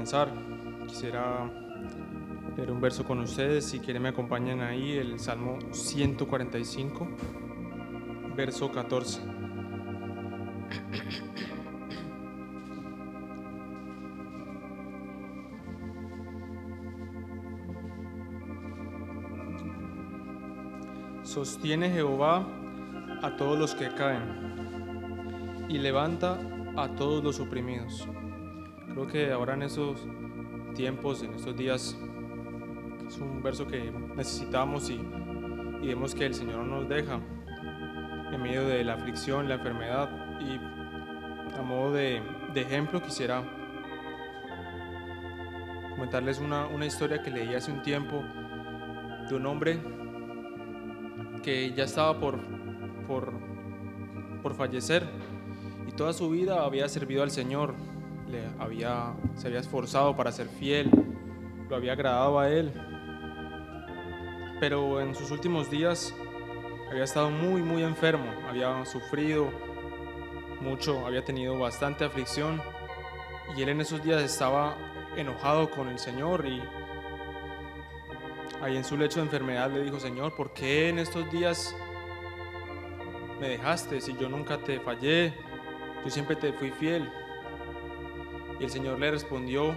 Comenzar, quisiera leer un verso con ustedes. Si quieren me acompañan ahí, el Salmo 145, verso 14. Sostiene Jehová a todos los que caen y levanta a todos los oprimidos. Creo que ahora en esos tiempos, en estos días, es un verso que necesitamos y vemos que el Señor no nos deja en medio de la aflicción, la enfermedad. Y a modo de ejemplo quisiera comentarles una historia que leí hace un tiempo de un hombre que ya estaba por fallecer y toda su vida había servido al Señor, se había esforzado para ser fiel, lo había agradado a Él, pero en sus últimos días había estado muy enfermo, había sufrido mucho, había tenido bastante aflicción y él en esos días estaba enojado con el Señor y ahí en su lecho de enfermedad le dijo: Señor, ¿por qué en estos días me dejaste si yo nunca te fallé? Yo siempre te fui fiel. Y el Señor le respondió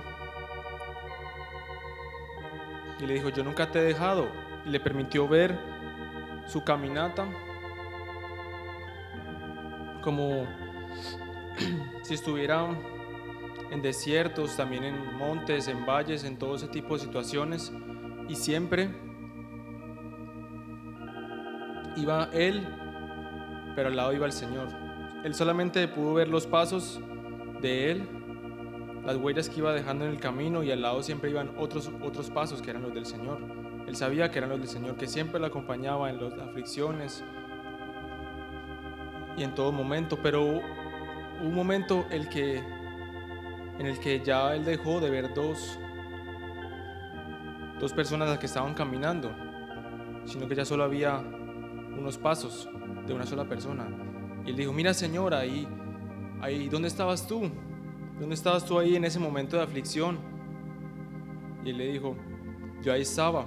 y le dijo: yo nunca te he dejado. Y le permitió ver su caminata como si estuviera en desiertos, también en montes, en valles, en todo ese tipo de situaciones. Y siempre iba él, pero al lado iba el Señor. Él solamente pudo ver los pasos de él, las huellas que iba dejando en el camino, y al lado siempre iban otros pasos que eran los del Señor. Él sabía que eran los del Señor, que siempre lo acompañaba en las aflicciones y en todo momento. Pero hubo un momento en el que ya él dejó de ver dos personas las que estaban caminando, sino que ya solo había unos pasos de una sola persona. Y él dijo: mira, Señor, ahí, ¿dónde estabas tú? ¿Dónde estabas tú ahí en ese momento de aflicción? Y él le dijo: yo ahí estaba,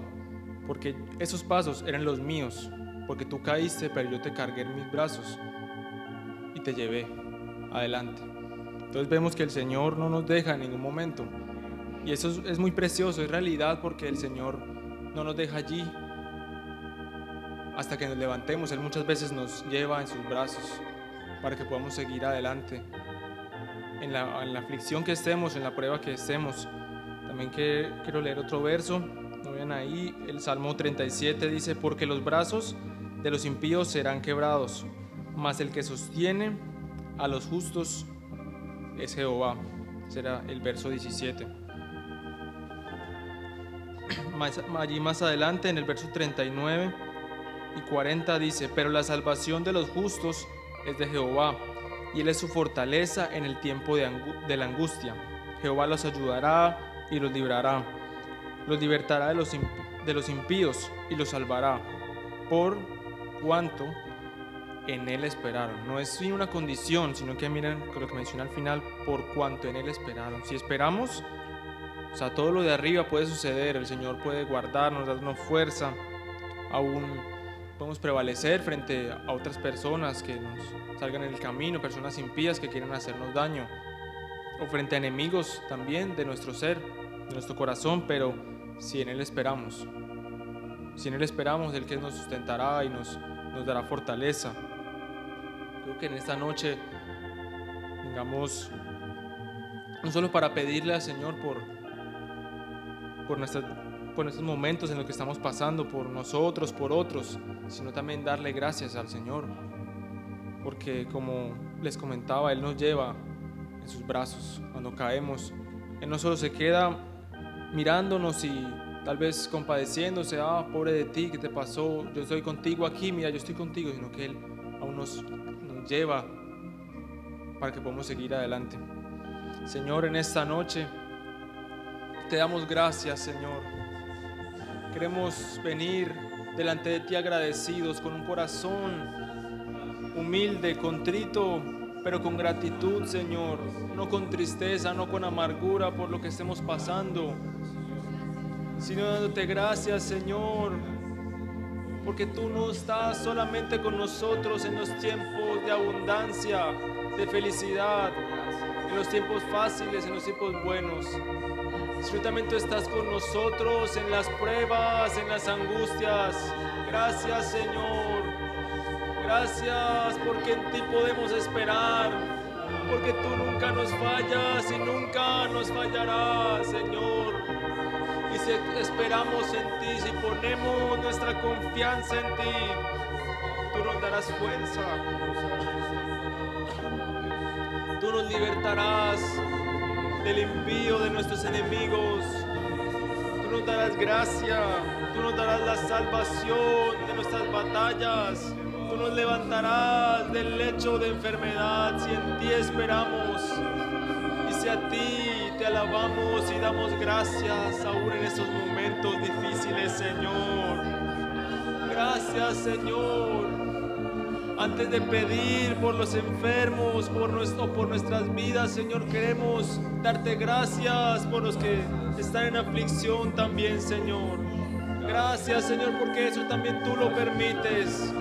porque esos pasos eran los míos, porque tú caíste, pero yo te cargué en mis brazos y te llevé adelante. Entonces vemos que el Señor no nos deja en ningún momento, y eso es muy precioso, es realidad, porque el Señor no nos deja allí hasta que nos levantemos. Él muchas veces nos lleva en sus brazos para que podamos seguir adelante en la aflicción que estemos, en la prueba que estemos. También quiero leer otro verso, no vean ahí, el Salmo 37 dice: porque los brazos de los impíos serán quebrados, mas el que sostiene a los justos es Jehová. Será el verso 17. Allí más adelante, en el verso 39 y 40 dice: pero la salvación de los justos es de Jehová, y Él es su fortaleza en el tiempo de la angustia. Jehová los ayudará y los librará, los libertará de los impíos y los salvará, por cuanto en Él esperaron. No es una condición, sino que miren lo que menciona al final: por cuanto en Él esperaron. Si esperamos, o sea, todo lo de arriba puede suceder, el Señor puede guardarnos, darnos fuerza, aún podemos prevalecer frente a otras personas que nos salgan en el camino, personas impías que quieran hacernos daño, o frente a enemigos también de nuestro ser, de nuestro corazón. Pero si en Él esperamos, Él que nos sustentará y nos dará fortaleza. Creo que en esta noche vengamos no solo para pedirle al Señor por nuestros momentos en los que estamos pasando, por nosotros, por otros, sino también darle gracias al Señor, porque como les comentaba, Él nos lleva en sus brazos cuando caemos. Él no solo se queda mirándonos y tal vez compadeciéndose: pobre de ti, ¿qué te pasó? Yo estoy contigo aquí, mira, yo estoy contigo, sino que Él aún nos lleva para que podamos seguir adelante. Señor, en esta noche te damos gracias, Señor. Queremos venir delante de ti agradecidos, con un corazón humilde, contrito, pero con gratitud, Señor, no con tristeza, no con amargura por lo que estemos pasando, sino dándote gracias, Señor, porque tú no estás solamente con nosotros en los tiempos de abundancia, de felicidad, en los tiempos fáciles, en los tiempos buenos, sino también tú estás con nosotros en las pruebas, en las angustias. Gracias, Señor. Gracias porque en ti podemos esperar, porque tú nunca nos fallas y nunca nos fallarás, Señor. Y si esperamos en ti, si ponemos nuestra confianza en ti, tú nos darás fuerza. Tú nos libertarás del envío de nuestros enemigos. Tú nos darás gracia, tú nos darás la salvación de nuestras batallas. Tú nos levantarás del lecho de enfermedad si en ti esperamos. Y si a ti te alabamos y damos gracias aún en estos momentos difíciles, Señor. Gracias, Señor. Antes de pedir por los enfermos, por nuestras vidas, Señor, queremos darte gracias por los que están en aflicción también, Señor. Gracias, Señor, porque eso también tú lo permites.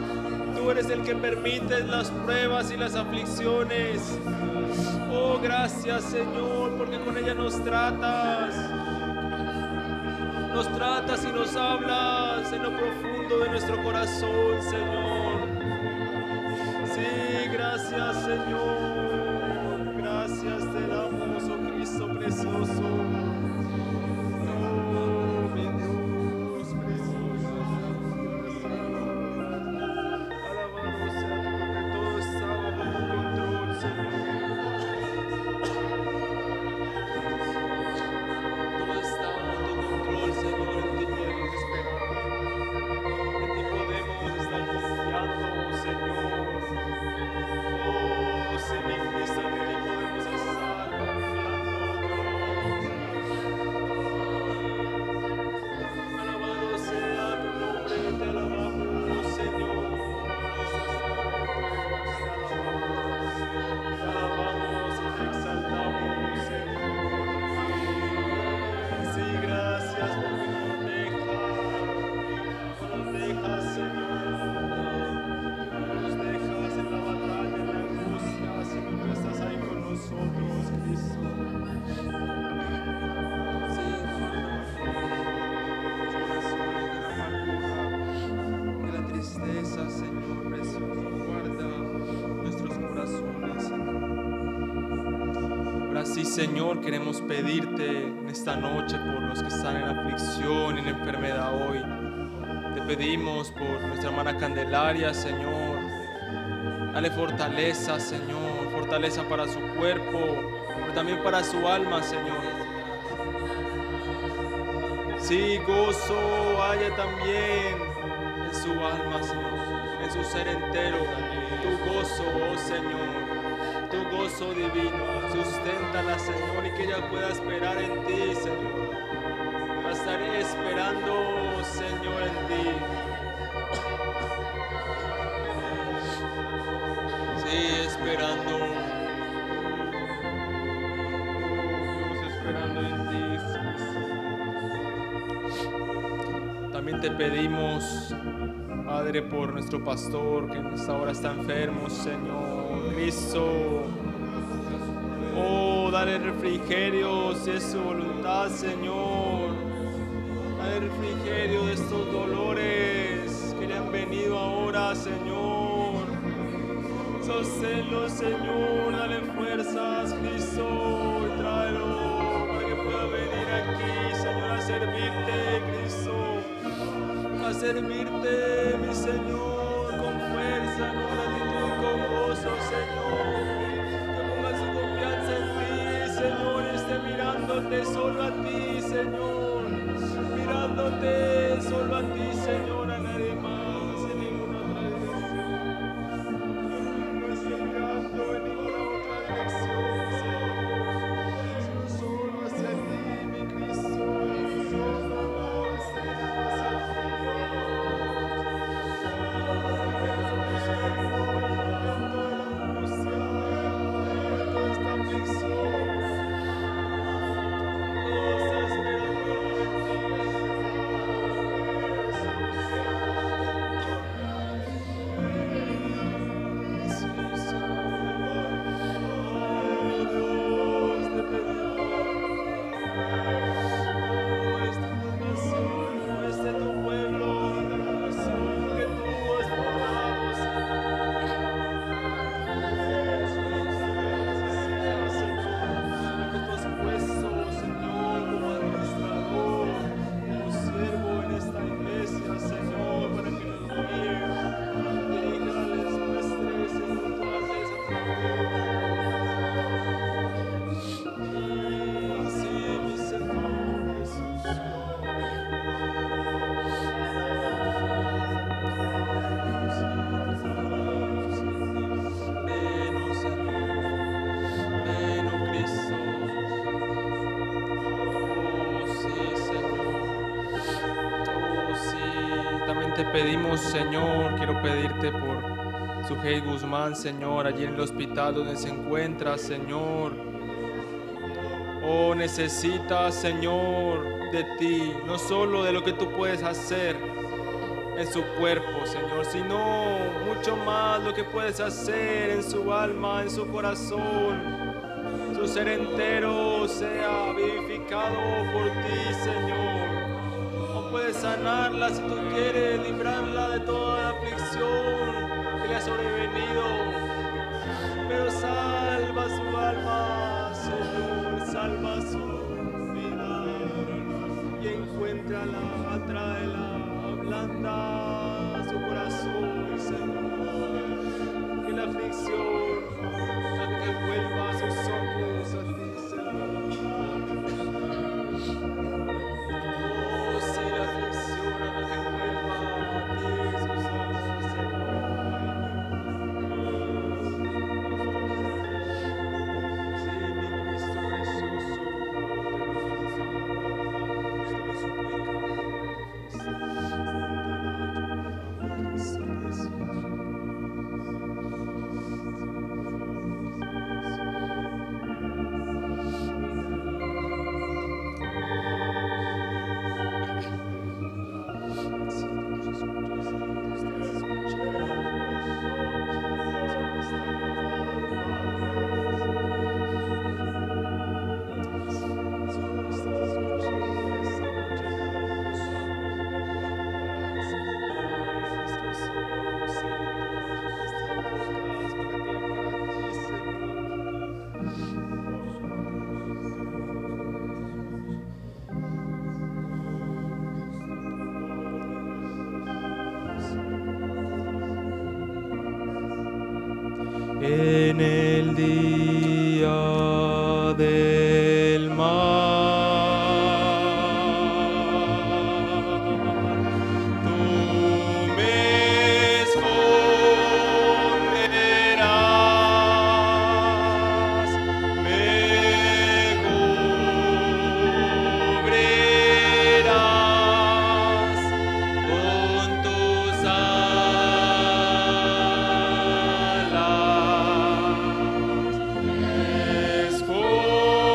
Tú eres el que permites las pruebas y las aflicciones. Oh, gracias, Señor, porque con ella nos tratas. Nos tratas y nos hablas en lo profundo de nuestro corazón, Señor. Sí, gracias, Señor. Gracias te damos, oh Cristo precioso. Oh, mi Dios precioso. Alabado sea tu nombre. Todo está bajo tu control, Señor. Todo está bajo tu control, Señor. En ti podemos esperar. En ti podemos estar confiando, Señor. Oh, si mi Cristo, en ti podemos estar confiando, Dios. Alabado sea tu nombre, te alabamos, Señor. Te alabamos y te exaltamos, Señor. Sí, gracias porque no nos dejas, Señor. No nos dejas en la batalla, en la angustia, sino tú estás ahí con nosotros, Cristo. Sí, de la amargura, de la tristeza, Señor precioso, guarda nuestros corazones, Señor. Ahora sí, Señor, queremos pedirte en esta noche por los que están en aflicción, en enfermedad hoy. Te pedimos por nuestra hermana Candelaria, Señor. Dale fortaleza, Señor, fortaleza para su cuerpo, pero también para su alma, Señor. Sí, gozo haya también en su alma, Señor, en su ser entero. Tu gozo, oh Señor. Tu gozo divino, susténtala, Señor, y que ella pueda esperar en ti, Señor. Estaré esperando, Señor, en ti. Sí, esperando. Dios, esperando en ti, Jesús. También te pedimos, Padre, por nuestro pastor que en esta hora está enfermo, Señor. Cristo, oh, dale refrigerio si es su voluntad, Señor. Dale refrigerio de estos dolores que le han venido ahora, Señor. Sosténlo, Señor, dale fuerzas, Cristo, y tráelo para que pueda venir aquí, Señor, a servirte, Cristo. A servirte, mi Señor, con fuerza, con gratitud, con gozo, Señor. Que ponga su confianza en ti, Señor, y esté mirándote solo a ti, Señor. Mirándote solo a ti, Señor, a nadie más, en ninguna otra dirección. No esté mirando en ninguna otra dirección, Señor. Solo hacia ti, mi Cristo, solo hacia ti. te pedimos, Señor, quiero pedirte por Sujei Guzmán, Señor, allí en el hospital donde se encuentra, Señor. Oh, necesita, Señor, de ti, no solo de lo que tú puedes hacer en su cuerpo, Señor, sino mucho más lo que puedes hacer en su alma, en su corazón. Su ser entero sea vivificado por ti, Señor. No puedes sanarla si tú quieres, librarla de toda la aflicción que le ha sobrevenido. Pero salva su alma, Señor, salva su vida. Y encuéntrala, atráela, ablanda su corazón, Señor. Que la aflicción haga que vuelva a sus ojos a ti, Señor. Oh, si la aflicción haga que vuelva a ti sus ojos, Señor. Sí, mi Cristo precioso, en el día del mal, tú me esconderás, me cubrirás con tus alas. Me esconderás.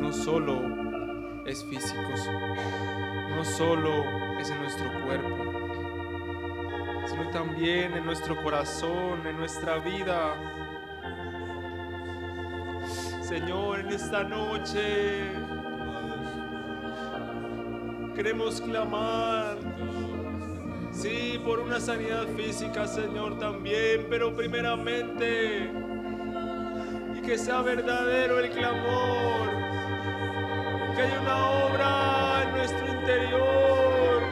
no solo es físicos, no solo es en nuestro cuerpo, sino también en nuestro corazón, en nuestra vida. Señor, en esta noche queremos clamar, sí, por una sanidad física, Señor, también, pero primeramente, y que sea verdadero el clamor, que haya una obra en nuestro interior,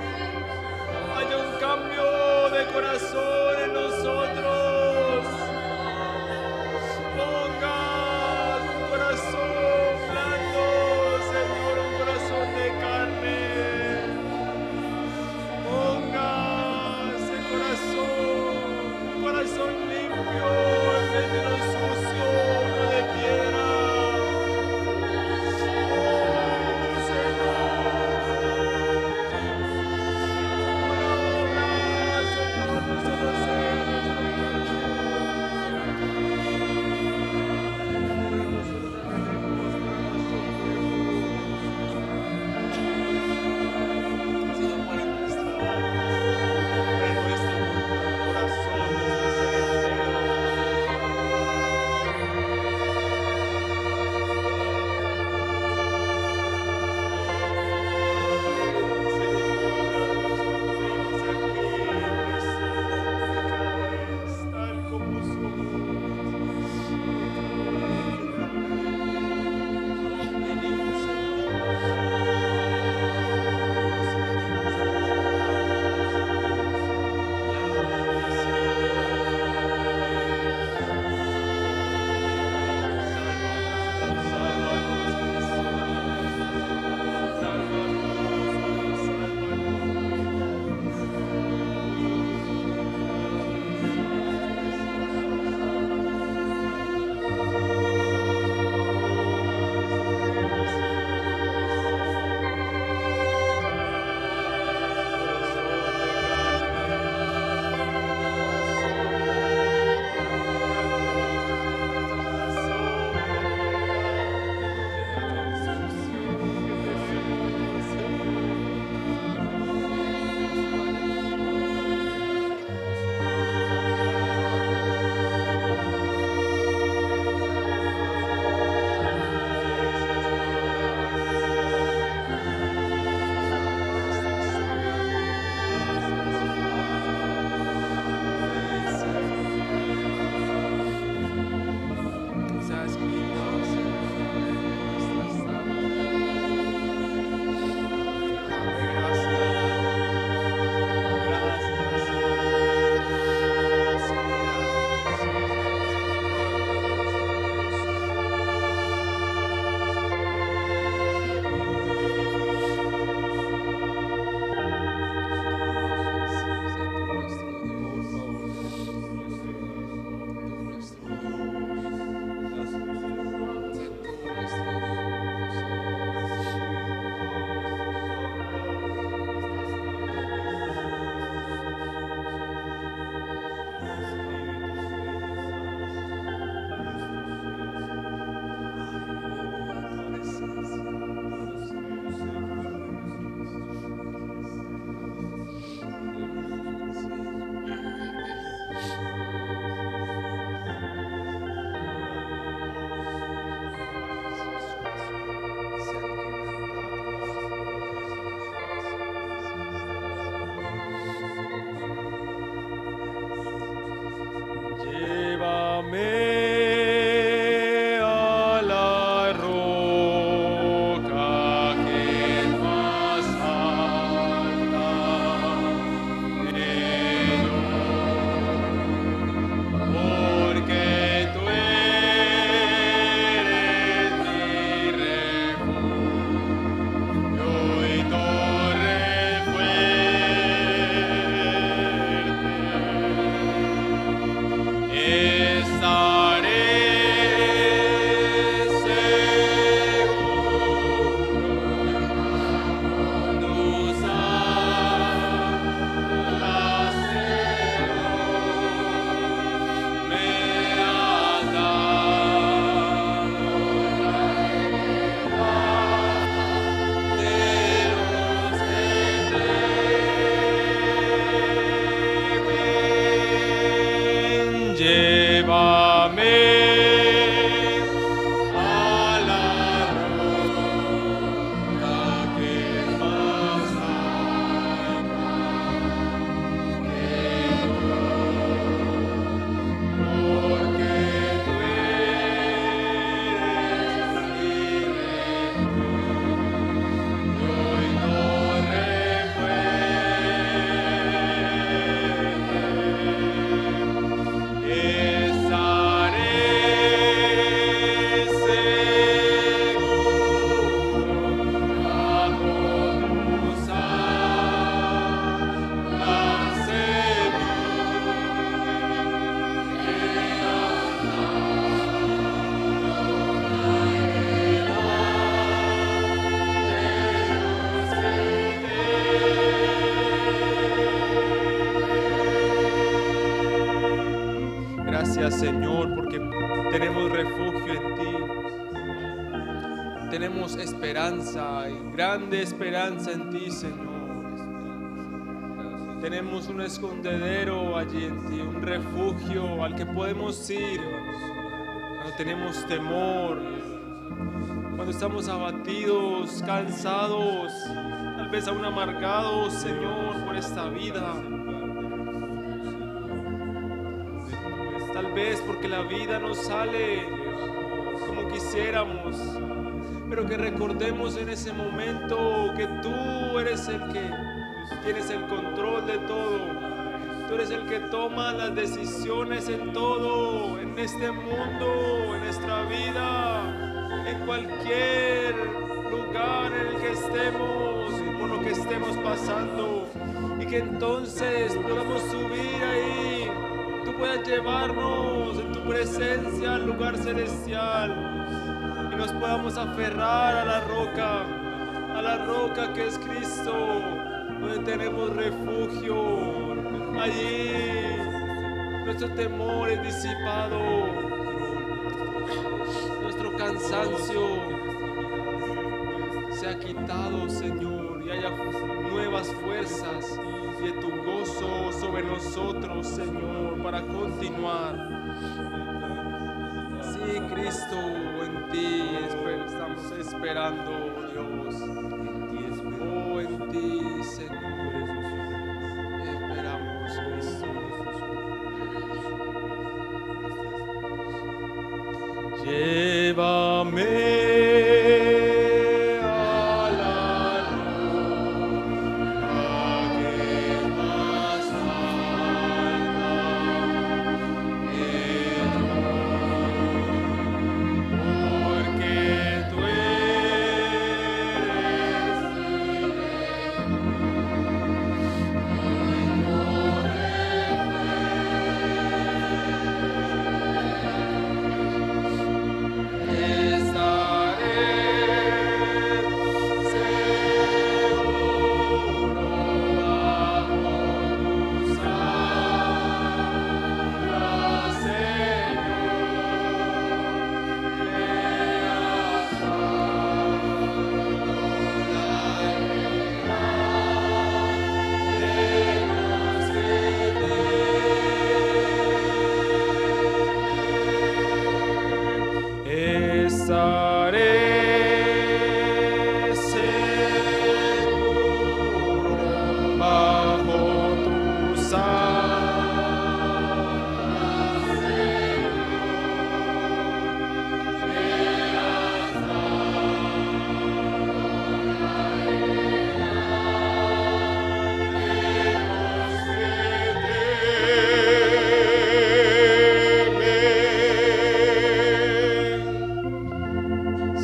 haya un cambio de corazón en nosotros. Ponga un corazón blando, Señor, un corazón de carne. Ponga ese corazón, un corazón limpio en vez de lo sucio, no de piedra. Señor, Señor, porque tenemos refugio en ti. Tenemos esperanza y grande esperanza en ti, Señor. Tenemos un escondedero allí en ti, un refugio al que podemos ir cuando tenemos temor, cuando estamos abatidos, cansados, tal vez aún amargados, Señor, por esta vida. Tal vez porque la vida no sale como quisiéramos, pero que recordemos en ese momento que tú eres el que tienes el control de todo. Tú eres el que toma las decisiones en todo, en este mundo, en nuestra vida, en cualquier lugar en el que estemos, por lo que estemos pasando, y que entonces podamos subir ahí, tú puedas llevarnos en tu presencia al lugar celestial y nos podamos aferrar a la roca que es Cristo, donde tenemos refugio. Allí nuestro temor es disipado, nuestro cansancio se ha quitado, Señor, y haya nuevas fuerzas y de tu gozo sobre nosotros, Señor, para continuar. Sí, Cristo, en ti estamos esperando, Dios. Oh, en ti, Señor. Esperamos, Cristo. Llévame.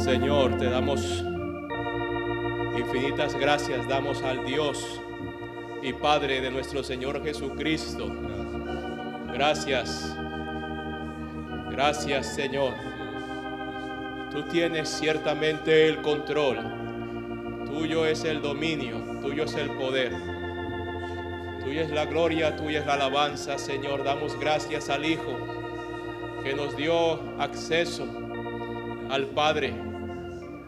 Señor, te damos infinitas gracias, damos al Dios y Padre de nuestro Señor Jesucristo. Gracias, gracias, Señor. Tú tienes ciertamente el control, tuyo es el dominio, tuyo es el poder, tuya es la gloria, tuya es la alabanza, Señor. Damos gracias al Hijo que nos dio acceso al Padre.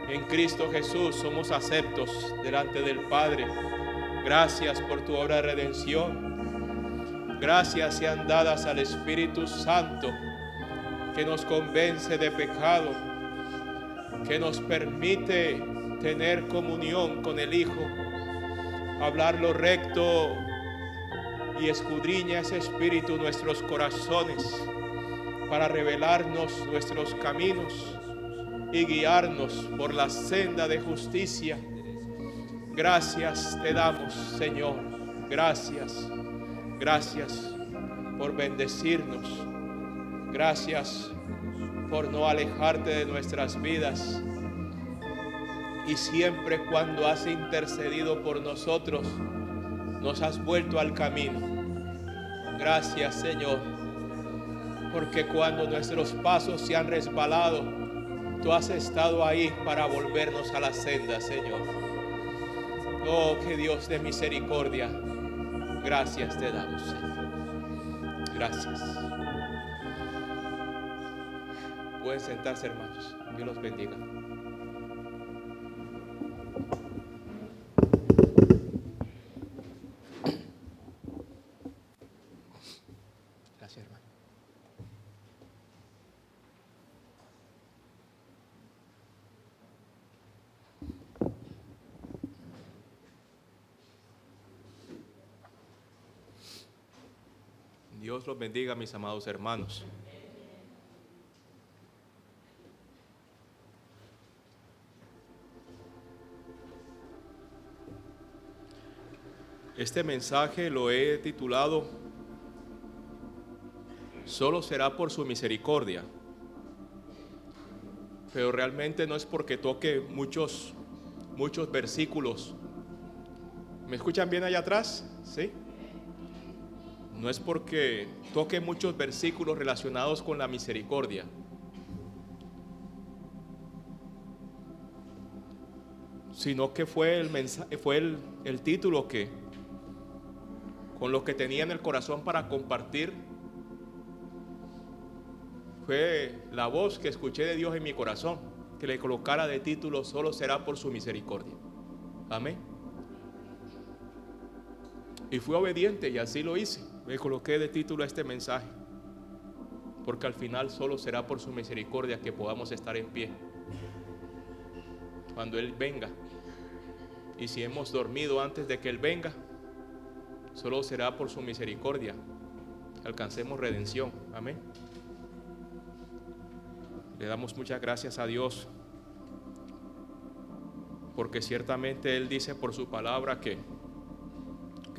En Cristo Jesús somos aceptos delante del Padre. Gracias por tu obra de redención. Gracias sean dadas al Espíritu Santo, que nos convence de pecado, que nos permite tener comunión con el Hijo, hablar lo recto, y escudriña ese Espíritu nuestros corazones para revelarnos nuestros caminos y guiarnos por la senda de justicia. Gracias te damos, Señor. Gracias, gracias por bendecirnos. Gracias por no alejarte de nuestras vidas. Y siempre cuando has intercedido por nosotros, nos has vuelto al camino. Gracias, Señor, porque cuando nuestros pasos se han resbalado, tú has estado ahí para volvernos a la senda, Señor. Oh, que Dios de misericordia, gracias te damos, Señor. Gracias. Pueden sentarse, hermanos. Dios los bendiga. Gracias, hermano. Dios los bendiga, mis amados hermanos. Este mensaje lo he titulado Solo será por su misericordia. Pero realmente no es porque toque muchos versículos. ¿Me escuchan bien allá atrás? ¿Sí? No es porque toque muchos versículos relacionados con la misericordia. Sino que fue el título con lo que tenía en el corazón para compartir. Fue la voz que escuché de Dios en mi corazón, que le colocara de título Solo será por su misericordia. Amén. Y fui obediente y así lo hice. Me coloqué de título a este mensaje, porque al final solo será por su misericordia que podamos estar en pie cuando Él venga. Y si hemos dormido antes de que Él venga, solo será por su misericordia que alcancemos redención. Amén. Le damos muchas gracias a Dios, porque ciertamente Él dice por su palabra que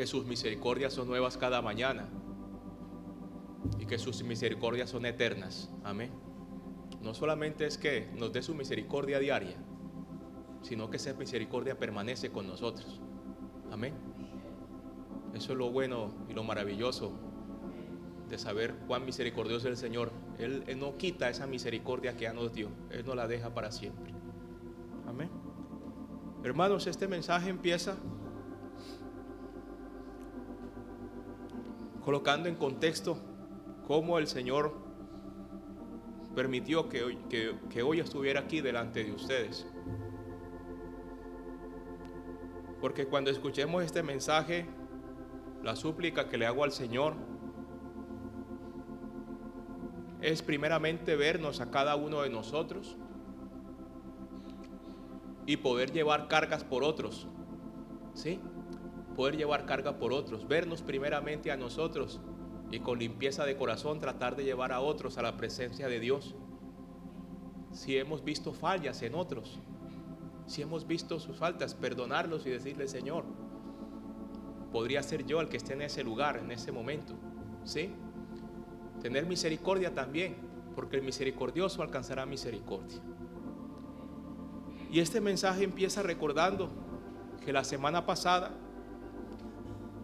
sus misericordias son nuevas cada mañana y que sus misericordias son eternas. Amén. No solamente es que nos dé su misericordia diaria, sino que esa misericordia permanece con nosotros. Amén. Eso es lo bueno y lo maravilloso de saber cuán misericordioso es el Señor. Él no quita esa misericordia que ya nos dio. Él nos la deja para siempre. Amén. Hermanos, este mensaje empieza colocando en contexto cómo el Señor permitió que hoy estuviera aquí delante de ustedes. Porque cuando escuchemos este mensaje, la súplica que le hago al Señor es primeramente vernos a cada uno de nosotros y poder llevar cargas por otros. ¿Sí? Poder llevar carga por otros, vernos primeramente a nosotros y con limpieza de corazón tratar de llevar a otros a la presencia de Dios. Si hemos visto fallas en otros, si hemos visto sus faltas, perdonarlos y decirle: Señor, podría ser yo el que esté en ese lugar, en ese momento. ¿Sí? Tener misericordia también, porque el misericordioso alcanzará misericordia. Y este mensaje empieza recordando que la semana pasada,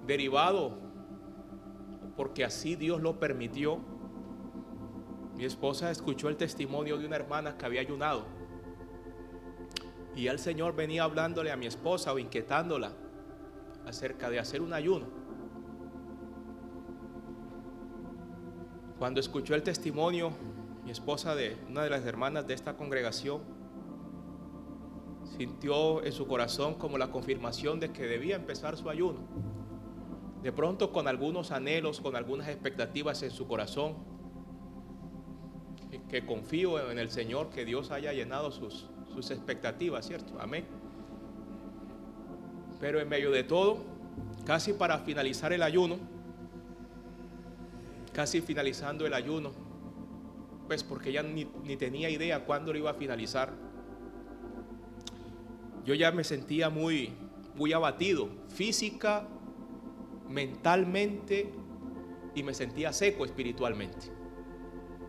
derivado, porque así Dios lo permitió, mi esposa escuchó el testimonio de una hermana que había ayunado. Y ya el Señor venía hablándole a mi esposa o inquietándola acerca de hacer un ayuno. Cuando escuchó el testimonio, mi esposa, de una de las hermanas de esta congregación, sintió en su corazón como la confirmación de que debía empezar su ayuno. De pronto, con algunos anhelos, con algunas expectativas en su corazón, que confío en el Señor, que Dios haya llenado sus expectativas, ¿cierto? Amén. Pero en medio de todo, casi para finalizar el ayuno, casi finalizando el ayuno, pues porque ya ni tenía idea cuándo lo iba a finalizar, yo ya me sentía muy abatido, física, mentalmente, y me sentía seco espiritualmente.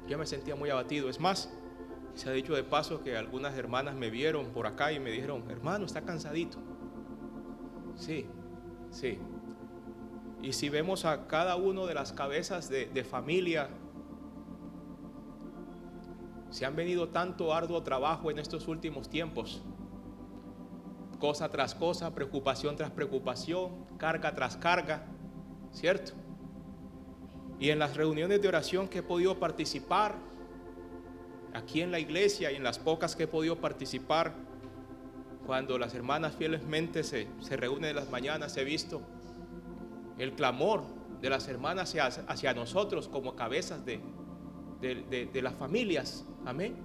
Ya me sentía muy abatido. Es más, se ha dicho de paso que algunas hermanas me vieron por acá y me dijeron: hermano, está cansadito. Sí. Y si vemos a cada uno de las cabezas de familia, se han venido tanto arduo trabajo en estos últimos tiempos, cosa tras cosa, preocupación tras preocupación, carga tras carga, ¿cierto? Y en las reuniones de oración que he podido participar, aquí en la iglesia y en las pocas que he podido participar, cuando las hermanas fielmente se reúnen en las mañanas, he visto el clamor de las hermanas hacia nosotros como cabezas de las familias. Amén.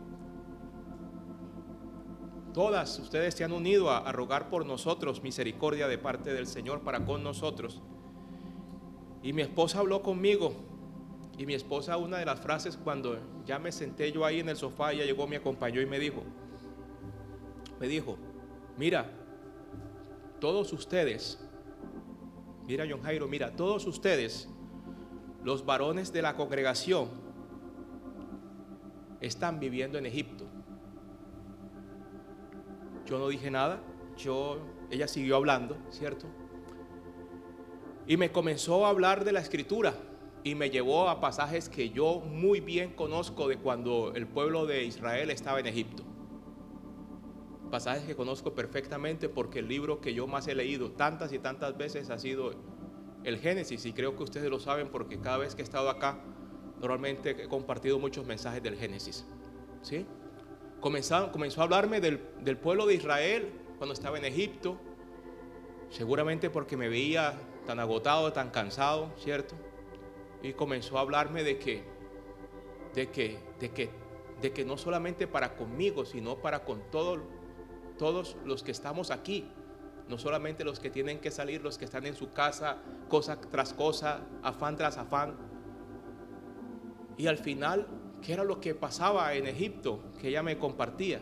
Todas ustedes se han unido a rogar por nosotros misericordia de parte del Señor para con nosotros. Y mi esposa habló conmigo, y mi esposa, una de las frases, cuando ya me senté yo ahí en el sofá, ella llegó, me acompañó y me dijo, mira, todos ustedes, mira John Jairo, mira, todos ustedes, los varones de la congregación, están viviendo en Egipto. Yo no dije nada, ella siguió hablando, ¿cierto? Y me comenzó a hablar de la escritura y me llevó a pasajes que yo muy bien conozco de cuando el pueblo de Israel estaba en Egipto. Pasajes que conozco perfectamente porque el libro que yo más he leído tantas y tantas veces ha sido el Génesis, y creo que ustedes lo saben porque cada vez que he estado acá normalmente he compartido muchos mensajes del Génesis, ¿sí? Comenzó a hablarme del pueblo de Israel cuando estaba en Egipto, seguramente porque me veía tan agotado, tan cansado, ¿cierto? Y comenzó a hablarme de que no solamente para conmigo, sino para con todos los que estamos aquí, no solamente los que tienen que salir, los que están en su casa, cosa tras cosa, afán tras afán. Y al final, ¿qué era lo que pasaba en Egipto? Que ella me compartía.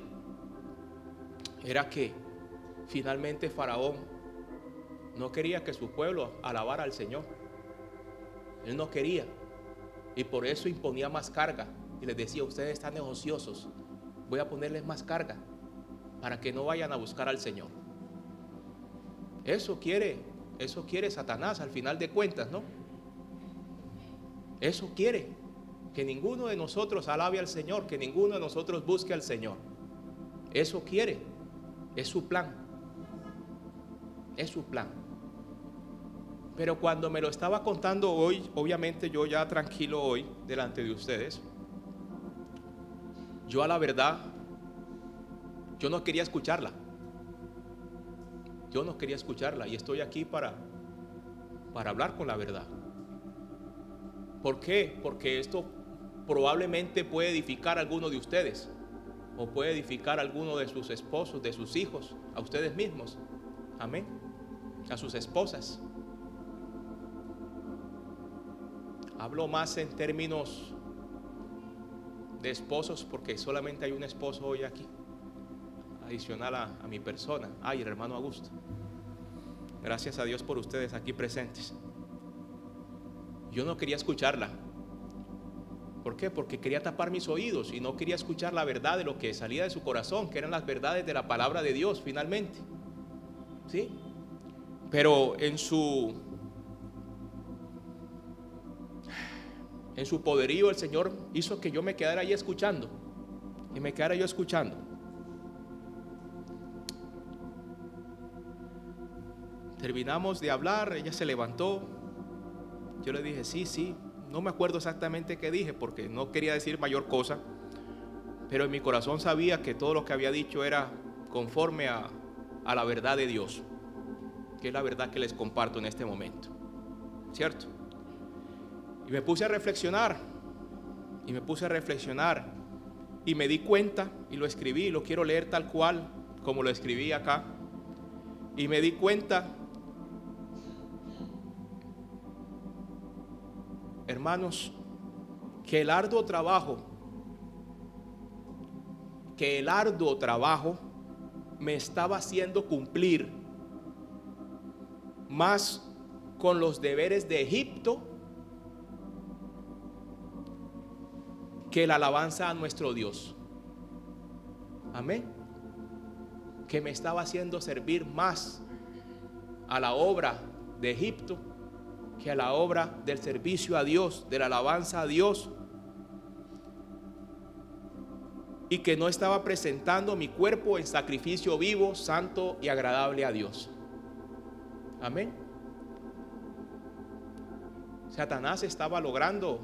Era que finalmente Faraón no quería que su pueblo alabara al Señor. Él no quería. Y por eso imponía más carga. Y les decía, ustedes están negociosos, voy a ponerles más carga para que no vayan a buscar al Señor. Eso quiere Satanás al final de cuentas, ¿no? Eso quiere, que ninguno de nosotros alabe al Señor, que ninguno de nosotros busque al Señor. Eso quiere, es su plan. Es su plan. Pero cuando me lo estaba contando hoy, obviamente yo ya tranquilo hoy delante de ustedes, yo a la verdad, yo no quería escucharla. Yo no quería escucharla y estoy aquí para hablar con la verdad. ¿Por qué? Porque esto probablemente puede edificar a alguno de ustedes, o puede edificar a alguno de sus esposos, de sus hijos, a ustedes mismos. Amén. A sus esposas. Hablo más en términos de esposos porque solamente hay un esposo hoy aquí, adicional a mi persona. El hermano Augusto. Gracias a Dios por ustedes aquí presentes. Yo no quería escucharla. ¿Por qué? Porque quería tapar mis oídos y no quería escuchar la verdad de lo que salía de su corazón, que eran las verdades de la palabra de Dios finalmente. ¿Sí? Pero en su poderío el Señor hizo que yo me quedara ahí escuchando. Y me quedara yo escuchando. Terminamos de hablar, ella se levantó. Yo le dije, sí. No me acuerdo exactamente qué dije porque no quería decir mayor cosa. Pero en mi corazón sabía que todo lo que había dicho era conforme a la verdad de Dios, que es la verdad que les comparto en este momento. ¿Cierto? Y me puse a reflexionar. Y me di cuenta, y lo escribí, y lo quiero leer tal cual como lo escribí acá. Y me di cuenta, hermanos, que el arduo trabajo me estaba haciendo cumplir más con los deberes de Egipto que la alabanza a nuestro Dios. Amén. Que me estaba haciendo servir más a la obra de Egipto que a la obra del servicio a Dios, de la alabanza a Dios, y que no estaba presentando mi cuerpo en sacrificio vivo, santo y agradable a Dios. Amén. Satanás estaba logrando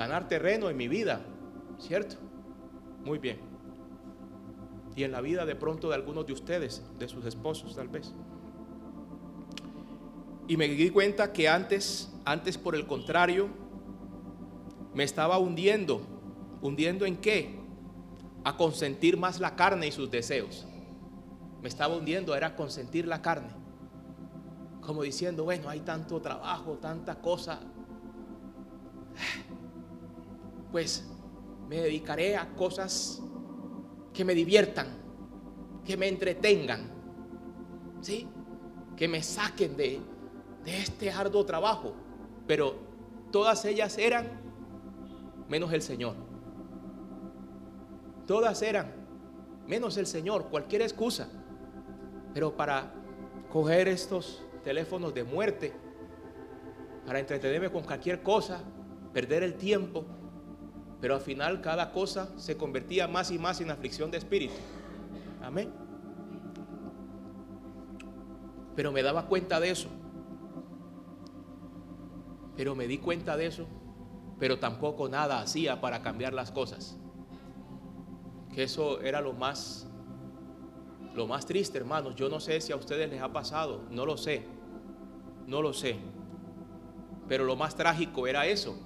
ganar terreno en mi vida, ¿cierto? Muy bien. Y en la vida de pronto de algunos de ustedes, de sus esposos tal vez. Y me di cuenta que antes por el contrario, me estaba hundiendo. ¿Hundiendo en qué? A consentir más la carne y sus deseos. Me estaba hundiendo, era consentir la carne. Como diciendo, bueno, hay tanto trabajo, tanta cosa. Pues me dedicaré a cosas que me diviertan, que me entretengan, ¿sí? Que me saquen de este arduo trabajo. Pero todas ellas eran menos el Señor. Todas eran menos el Señor, cualquier excusa. Pero para coger estos teléfonos de muerte, para entretenerme con cualquier cosa, perder el tiempo. Pero al final cada cosa se convertía más y más en aflicción de espíritu. Amén. Pero me daba cuenta de eso. Pero me di cuenta de eso. Pero tampoco nada hacía para cambiar las cosas. Que eso era lo más triste, hermanos. Yo no sé si a ustedes les ha pasado. No lo sé. Pero lo más trágico era eso.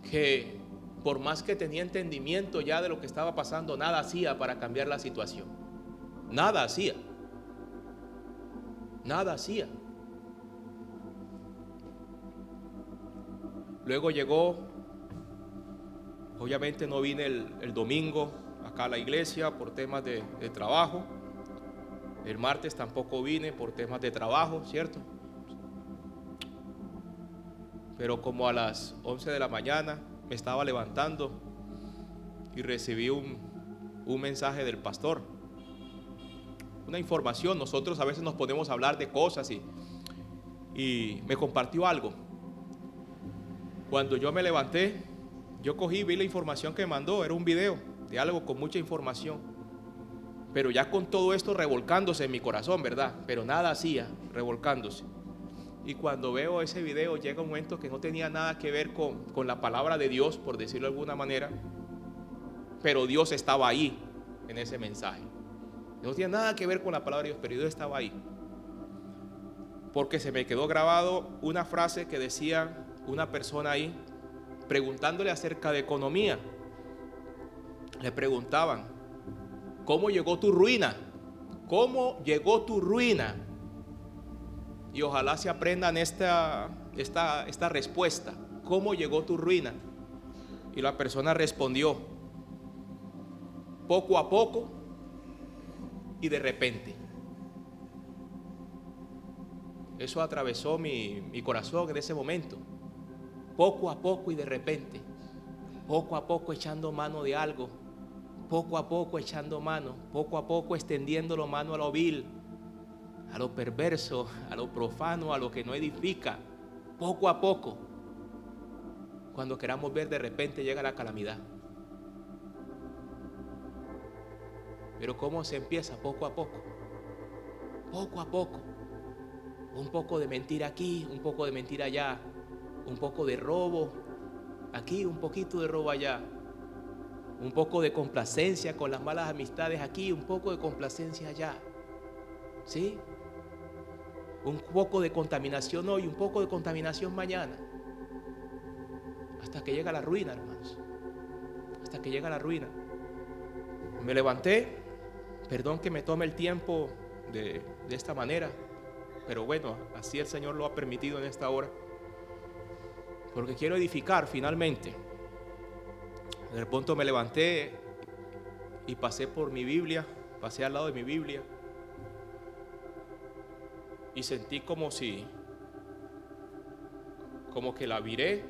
Que por más que tenía entendimiento ya de lo que estaba pasando, nada hacía para cambiar la situación. Nada hacía. Luego llegó, obviamente no vine el domingo acá a la iglesia por temas de trabajo. El martes tampoco vine por temas de trabajo, ¿cierto? Pero como a las 11 de la mañana me estaba levantando y recibí un mensaje del pastor, una información. Nosotros a veces nos ponemos a hablar de cosas y me compartió algo. Cuando yo me levanté, yo vi la información que me mandó, era un video de algo con mucha información, pero ya con todo esto revolcándose en mi corazón, ¿verdad? Pero nada hacía, revolcándose. Y cuando veo ese video llega un momento que no tenía nada que ver con la palabra de Dios, por decirlo de alguna manera, pero Dios estaba ahí en ese mensaje. No tenía nada que ver con la palabra de Dios, pero Dios estaba ahí. Porque se me quedó grabado una frase que decía una persona ahí, preguntándole acerca de economía. Le preguntaban, ¿cómo llegó tu ruina? ¿Cómo llegó tu ruina? Y ojalá se aprendan esta respuesta. ¿Cómo llegó tu ruina? Y la persona respondió, poco a poco y de repente. Eso atravesó mi corazón en ese momento. Poco a poco y de repente. Poco a poco echando mano de algo. Poco a poco echando mano. Poco a poco extendiendo la mano a lo vil, a lo perverso, a lo profano, a lo que no edifica. Poco a poco. Cuando queramos ver, de repente llega la calamidad. Pero ¿cómo se empieza? Poco a poco. Poco a poco. Un poco de mentira aquí, un poco de mentira allá. Un poco de robo aquí, un poquito de robo allá. Un poco de complacencia con las malas amistades aquí, un poco de complacencia allá. ¿Sí? Un poco de contaminación hoy, un poco de contaminación mañana. Hasta que llega la ruina, hermanos. Hasta que llega la ruina. Me levanté. Perdón que me tome el tiempo de esta manera. Pero bueno, así el Señor lo ha permitido en esta hora. Porque quiero edificar finalmente. De pronto me levanté y pasé por mi Biblia. Pasé al lado de mi Biblia. Y sentí como que la miré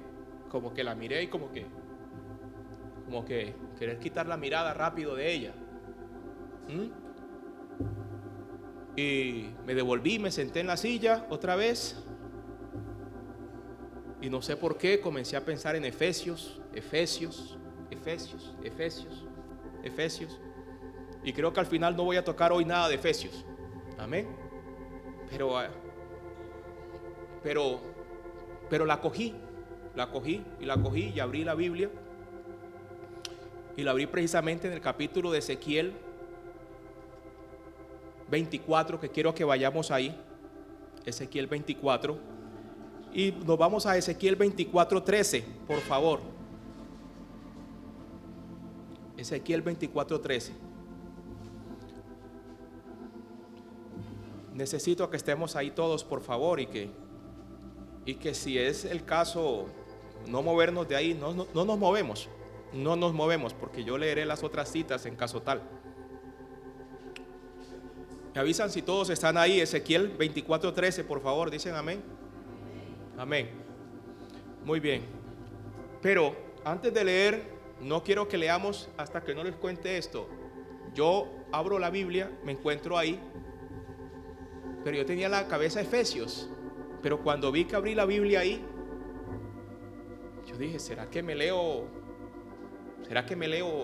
y como que querer quitar la mirada rápido de ella. Y me devolví, me senté en la silla otra vez. Y no sé por qué comencé a pensar en Efesios. Y creo que al final no voy a tocar hoy nada de Efesios. Amén. Pero la cogí. la cogí y abrí la Biblia. Y la abrí precisamente en el capítulo de Ezequiel 24, que quiero que vayamos ahí. Ezequiel 24. Y nos vamos a Ezequiel 24:13, por favor. Ezequiel 24:13. Necesito que estemos ahí todos, por favor, y que si es el caso, no movernos de ahí. No nos movemos. No nos movemos, porque yo leeré las otras citas en caso tal. Me avisan si todos están ahí. Ezequiel 24:13, por favor, dicen amén. Amén. Muy bien. Pero antes de leer, no quiero que leamos hasta que no les cuente esto. Yo abro la Biblia, me encuentro ahí, pero yo tenía la cabeza Efesios. Pero cuando vi que abrí la Biblia ahí, yo dije, ¿será que me leo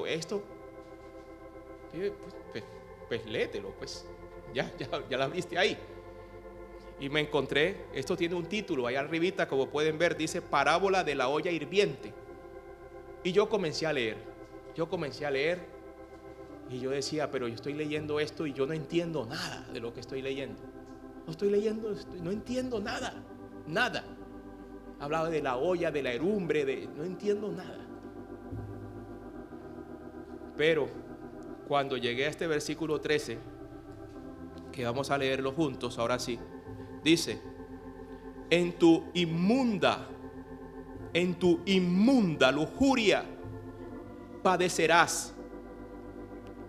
esto? Pues léetelo, pues ya la viste ahí. Y me encontré, esto tiene un título ahí arribita, como pueden ver, dice Parábola de la olla hirviente. Y yo comencé a leer y yo decía, pero yo estoy leyendo esto y yo no entiendo nada de lo que estoy leyendo. No entiendo nada. Hablaba de la olla, de la herrumbre, no entiendo nada. Pero cuando llegué a este versículo 13, que vamos a leerlo juntos, ahora sí, dice: en tu inmunda lujuria padecerás,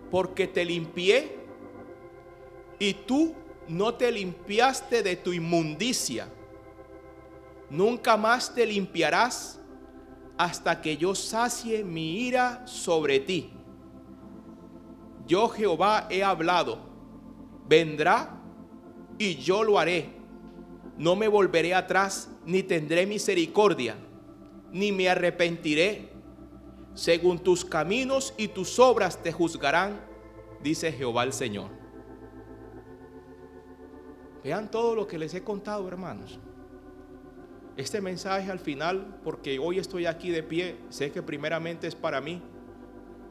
porque te limpié y tú no te limpiaste de tu inmundicia. Nunca más te limpiarás hasta que yo sacie mi ira sobre ti. Yo Jehová he hablado, vendrá y yo lo haré. No me volveré atrás, ni tendré misericordia, ni me arrepentiré. Según tus caminos y tus obras te juzgarán, dice Jehová el Señor. Vean todo lo que les he contado, hermanos. Este mensaje al final, porque hoy estoy aquí de pie, sé que primeramente es para mí,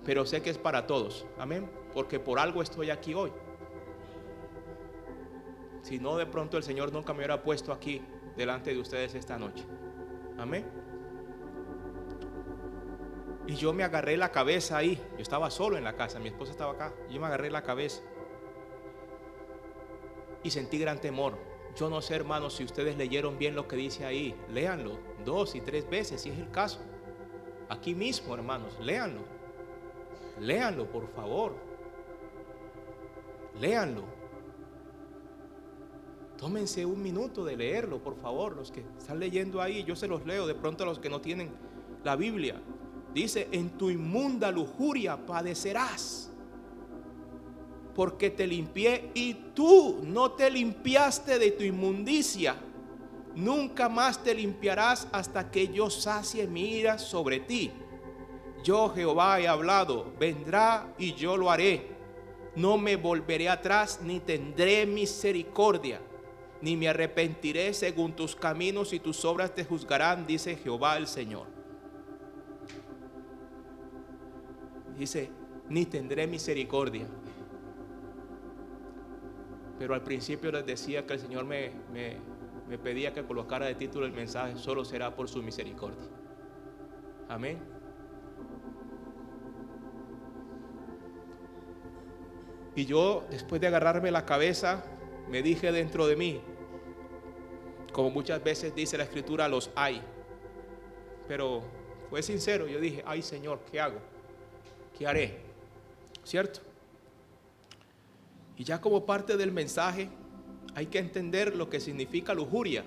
pero sé que es para todos. Amén. Porque por algo estoy aquí hoy. Si no, de pronto el Señor nunca me hubiera puesto aquí delante de ustedes esta noche. Amén. Y yo me agarré la cabeza ahí. Yo estaba solo en la casa, mi esposa estaba acá. Yo me agarré la cabeza y sentí gran temor. Yo no sé, hermanos, si ustedes leyeron bien lo que dice ahí. Léanlo 2 y 3 veces, si es el caso. Aquí mismo, hermanos, léanlo. Léanlo, por favor. Léanlo. Tómense un minuto de leerlo, por favor. Los que están leyendo ahí, yo se los leo. De pronto a los que no tienen la Biblia. Dice: en tu inmunda lujuria padecerás, porque te limpié y tú no te limpiaste de tu inmundicia. Nunca más te limpiarás hasta que yo sacie mi ira sobre ti. Yo Jehová he hablado, vendrá y yo lo haré. No me volveré atrás, ni tendré misericordia, ni me arrepentiré. Según tus caminos y tus obras te juzgarán, dice Jehová el Señor. Dice, ni tendré misericordia. Pero al principio les decía que el Señor me pedía que colocara de título el mensaje: solo será por su misericordia. Amén. Y yo, después de agarrarme la cabeza, me dije dentro de mí, como muchas veces dice la Escritura, los hay. Pero fue sincero, yo dije: ay, Señor, ¿qué hago? ¿Qué haré? ¿Cierto? Y ya como parte del mensaje, hay que entender lo que significa lujuria.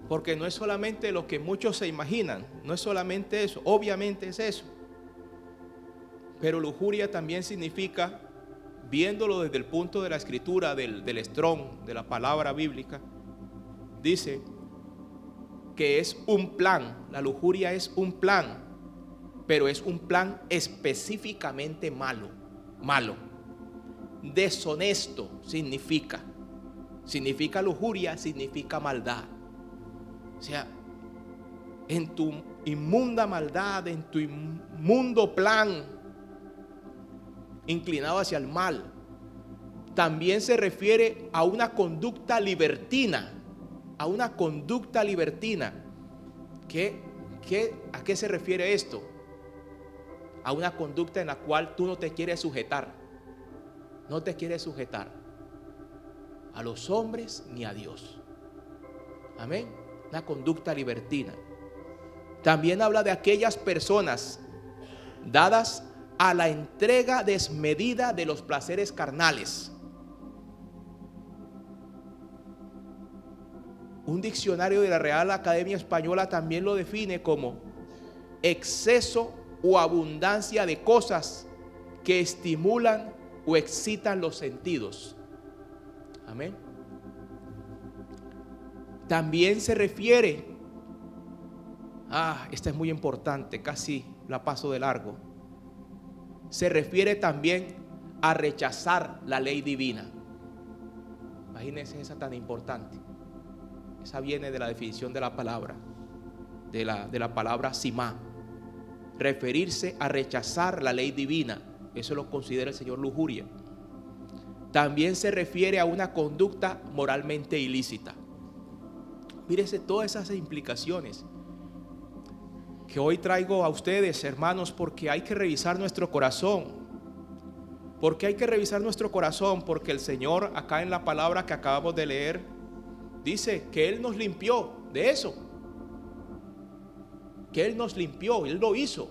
Porque no es solamente lo que muchos se imaginan, no es solamente eso, obviamente es eso. Pero lujuria también significa, viéndolo desde el punto de la Escritura, del Strong, de la palabra bíblica, dice que es un plan. La lujuria es un plan, pero es un plan específicamente malo. Deshonesto significa lujuria, significa maldad. O sea, en tu inmunda maldad, en tu inmundo plan inclinado hacia el mal. También se refiere a una conducta libertina, a una conducta libertina. ¿A qué se refiere esto? A una conducta en la cual tú no te quieres sujetar. No te quieres sujetar a los hombres ni a Dios. Amén. Una conducta libertina. También habla de aquellas personas dadas a la entrega desmedida de los placeres carnales. Un diccionario de la Real Academia Española también lo define como exceso o abundancia de cosas que estimulan o excitan los sentidos. Amén. También se refiere, esta es muy importante, casi la paso de largo. Se refiere también a rechazar la ley divina. Imagínense esa tan importante. Esa viene de la definición de la palabra, de la palabra simá. Referirse a rechazar la ley divina. Eso lo considera el Señor lujuria. También se refiere a una conducta moralmente ilícita. Mírese todas esas implicaciones que hoy traigo a ustedes, hermanos, porque hay que revisar nuestro corazón. Porque hay que revisar nuestro corazón, porque el Señor acá en la palabra que acabamos de leer dice que Él nos limpió de eso. Que Él nos limpió, Él lo hizo.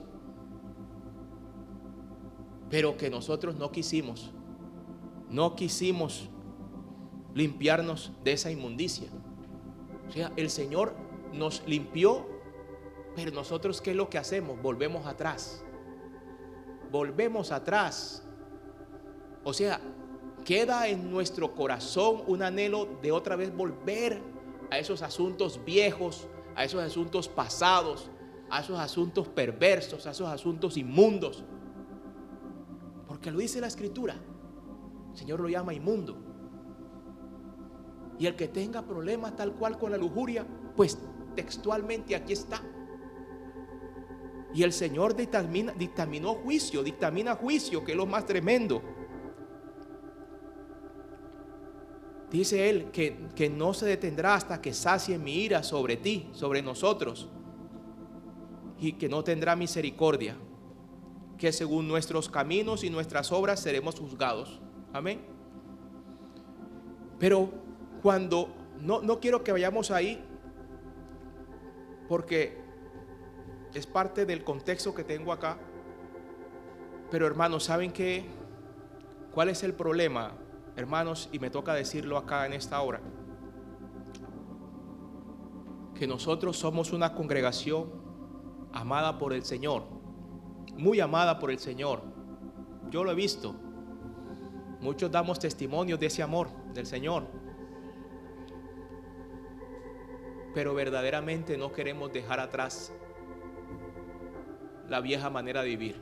Pero que nosotros no quisimos limpiarnos de esa inmundicia. O sea, el Señor nos limpió, pero nosotros, ¿qué es lo que hacemos? Volvemos atrás. Volvemos atrás. O sea, queda en nuestro corazón un anhelo de otra vez volver a esos asuntos viejos, a esos asuntos pasados, a esos asuntos perversos, a esos asuntos inmundos. Porque lo dice la Escritura. El Señor lo llama inmundo. Y el que tenga problemas tal cual con la lujuria, pues textualmente aquí está. Y el Señor dictamina juicio, que es lo más tremendo. Dice Él que no se detendrá hasta que sacie mi ira sobre ti, sobre nosotros, y que no tendrá misericordia, que según nuestros caminos y nuestras obras seremos juzgados. Amén. Pero cuando no quiero que vayamos ahí, porque es parte del contexto que tengo acá. Pero hermanos, ¿saben qué? ¿Cuál es el problema, hermanos? Y me toca decirlo acá en esta hora. Que nosotros somos una congregación amada por el Señor, muy amada por el Señor. Yo lo he visto. Muchos damos testimonios de ese amor del Señor. Pero verdaderamente no queremos dejar atrás la vieja manera de vivir.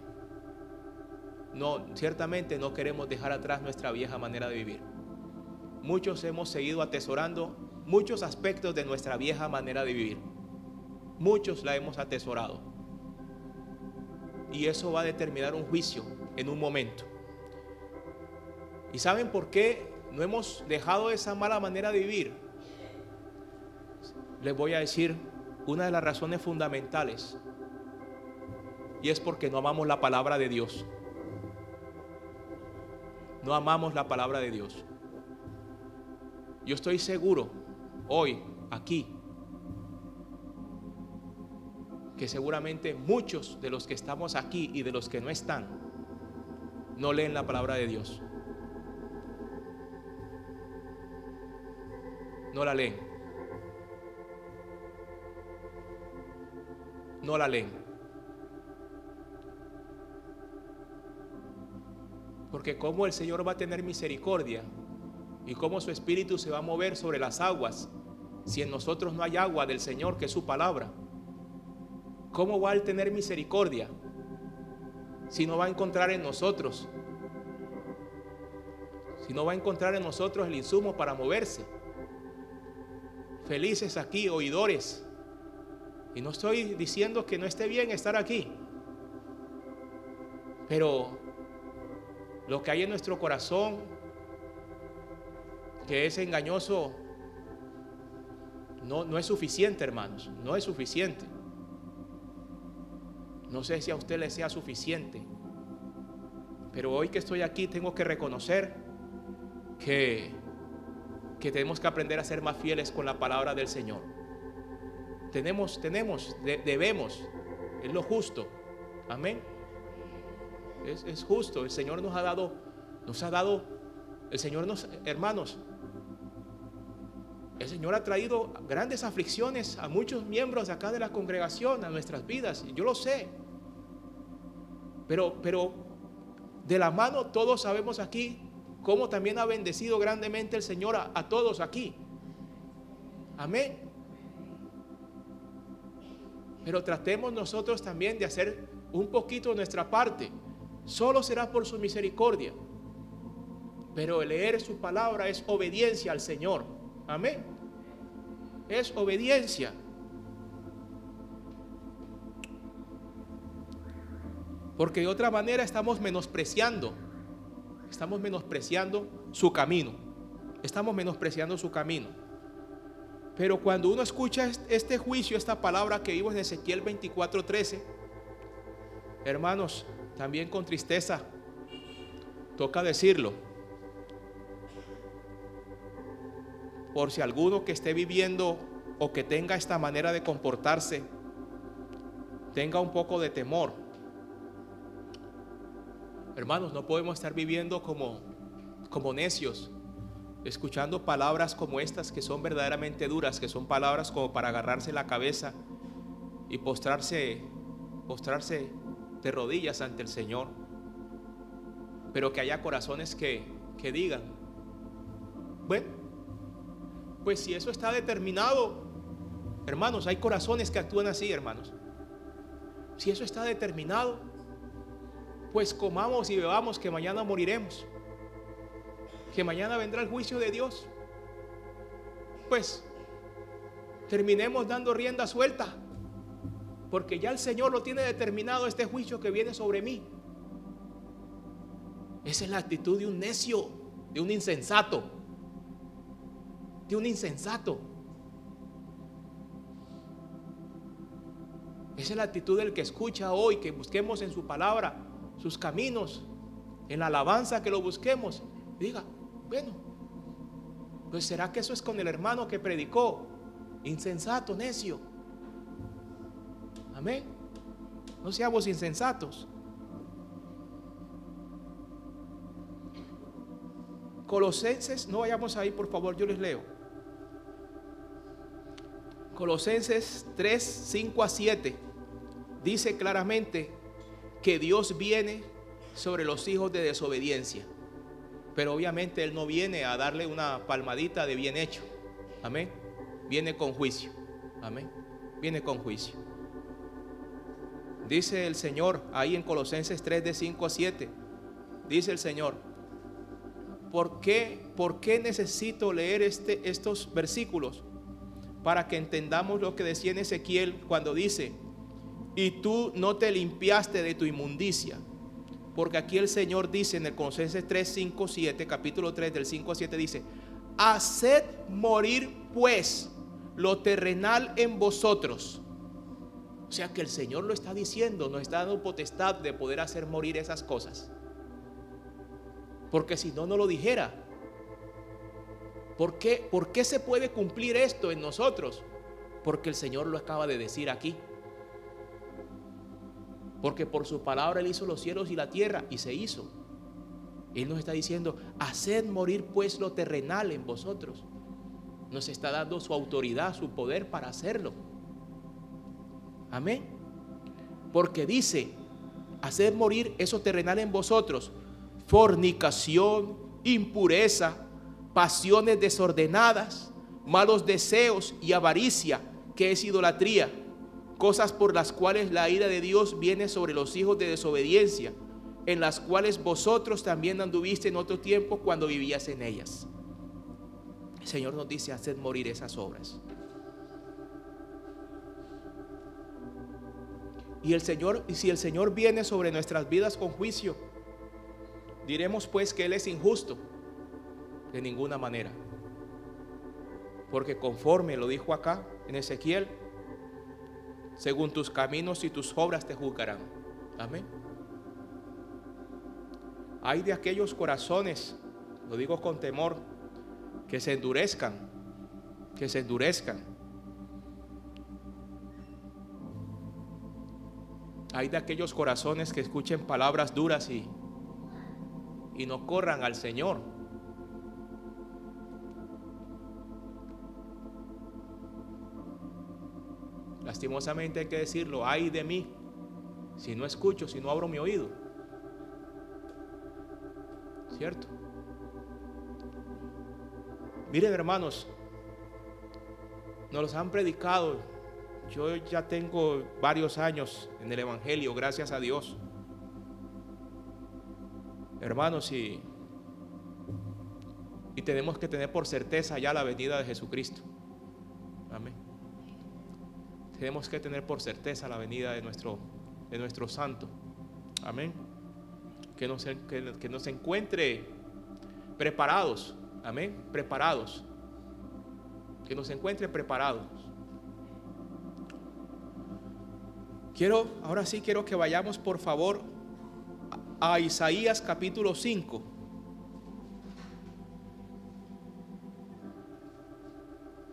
No, ciertamente no queremos dejar atrás nuestra vieja manera de vivir. Muchos hemos seguido atesorando muchos aspectos de nuestra vieja manera de vivir. Muchos la hemos atesorado. Y eso va a determinar un juicio en un momento. ¿Y saben por qué no hemos dejado esa mala manera de vivir? Les voy a decir una de las razones fundamentales. Y es porque no amamos la palabra de Dios. No amamos la palabra de Dios. Yo estoy seguro hoy, aquí, que seguramente muchos de los que estamos aquí y de los que no están, no leen la palabra de Dios. No la leen. No la leen. Porque cómo el Señor va a tener misericordia y cómo su Espíritu se va a mover sobre las aguas si en nosotros no hay agua del Señor, que es su palabra. ¿Cómo va a tener misericordia si no va a encontrar en nosotros? Si no va a encontrar en nosotros el insumo para moverse. Felices aquí, oidores Y no estoy diciendo que no esté bien estar aquí, pero lo que hay en nuestro corazón, que es engañoso, no es suficiente, hermanos, no es suficiente. No sé si a usted le sea suficiente, pero hoy que estoy aquí tengo que reconocer que tenemos que aprender a ser más fieles con la palabra del Señor. Debemos, es lo justo. Amén. Es justo. El Señor nos ha dado, hermanos, el Señor ha traído grandes aflicciones a muchos miembros de acá de la congregación, a nuestras vidas, y yo lo sé. Pero de la mano todos sabemos aquí cómo también ha bendecido grandemente el Señor a todos aquí. Amén. Pero tratemos nosotros también de hacer un poquito nuestra parte. Solo será por su misericordia. Pero el leer su palabra es obediencia al Señor. Amén. Es obediencia. Porque de otra manera estamos menospreciando su camino. Estamos menospreciando su camino. Pero cuando uno escucha este juicio, esta palabra que vimos en Ezequiel 24:13, hermanos, también con tristeza toca decirlo. Por si alguno que esté viviendo o que tenga esta manera de comportarse, tenga un poco de temor. Hermanos, no podemos estar viviendo como necios, escuchando palabras como estas que son verdaderamente duras, que son palabras como para agarrarse la cabeza y postrarse de rodillas ante el Señor. Pero que haya corazones que digan, bueno, pues si eso está determinado, hermanos, hay corazones que actúan así, hermanos. Si eso está determinado, pues comamos y bebamos, que mañana moriremos, que mañana vendrá el juicio de Dios. Pues terminemos dando rienda suelta, porque ya el Señor lo tiene determinado, este juicio que viene sobre mí. Esa es la actitud de un necio, de un insensato, Esa es la actitud del que escucha hoy, que busquemos en su palabra sus caminos, en la alabanza que lo busquemos. Diga, bueno, pues será que eso es con el hermano que predicó, insensato, necio. Amén. No seamos insensatos. Colosenses, no vayamos ahí, por favor, yo les leo. Colosenses 3, 5 a 7 dice claramente que Dios viene sobre los hijos de desobediencia. Pero obviamente Él no viene a darle una palmadita de bien hecho. Amén. Viene con juicio. Amén. Viene con juicio. Dice el Señor ahí en Colosenses 3 de 5 a 7. Dice el Señor, ¿por qué necesito leer estos versículos? Para que entendamos lo que decía en Ezequiel cuando dice, y tú no te limpiaste de tu inmundicia. Porque aquí el Señor dice en el Colosenses 3, 5, 7, capítulo 3 del 5 a 7 dice, haced morir pues lo terrenal en vosotros. O sea que el Señor lo está diciendo, nos está dando potestad de poder hacer morir esas cosas. Porque si no, no lo dijera. ¿Por qué se puede cumplir esto en nosotros? Porque el Señor lo acaba de decir aquí. Porque por su palabra Él hizo los cielos y la tierra, y se hizo. Él nos está diciendo, haced morir pues lo terrenal en vosotros. Nos está dando su autoridad, su poder para hacerlo. Amén. Porque dice, haced morir eso terrenal en vosotros: fornicación, impureza, pasiones desordenadas, malos deseos y avaricia, que es idolatría, cosas por las cuales la ira de Dios viene sobre los hijos de desobediencia, en las cuales vosotros también anduviste en otro tiempo cuando vivías en ellas. El Señor nos dice, haced morir esas obras. Y si el Señor viene sobre nuestras vidas con juicio, diremos pues que Él es injusto. De ninguna manera. Porque conforme lo dijo acá en Ezequiel, según tus caminos y tus obras te juzgarán. Amén. Hay de aquellos corazones, lo digo con temor, que se endurezcan. Hay de aquellos corazones que escuchen palabras duras y no corran al Señor. Lastimosamente hay que decirlo, ay de mí, si no escucho, si no abro mi oído. ¿Cierto? Miren, hermanos, nos los han predicado. Yo ya tengo varios años en el Evangelio, gracias a Dios. Hermanos, y tenemos que tener por certeza ya la venida de Jesucristo. Amén. Tenemos que tener por certeza la venida de nuestro Santo. Amén. Que nos encuentre preparados. Amén. Preparados. Que nos encuentre preparados. Ahora sí quiero que vayamos por favor a Isaías capítulo 5.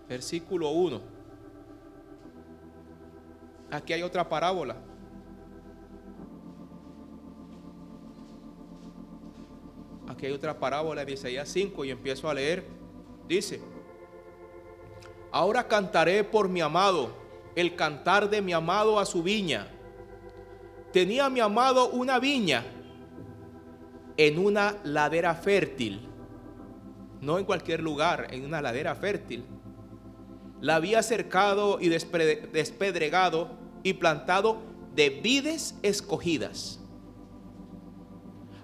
Versículo 1. Aquí hay otra parábola. Aquí hay otra parábola de Isaías 5 y empiezo a leer. Dice: ahora cantaré por mi amado, el cantar de mi amado a su viña. Tenía mi amado una viña en una ladera fértil, no en cualquier lugar, en una ladera fértil. La había cercado y despedregado y plantado de vides escogidas.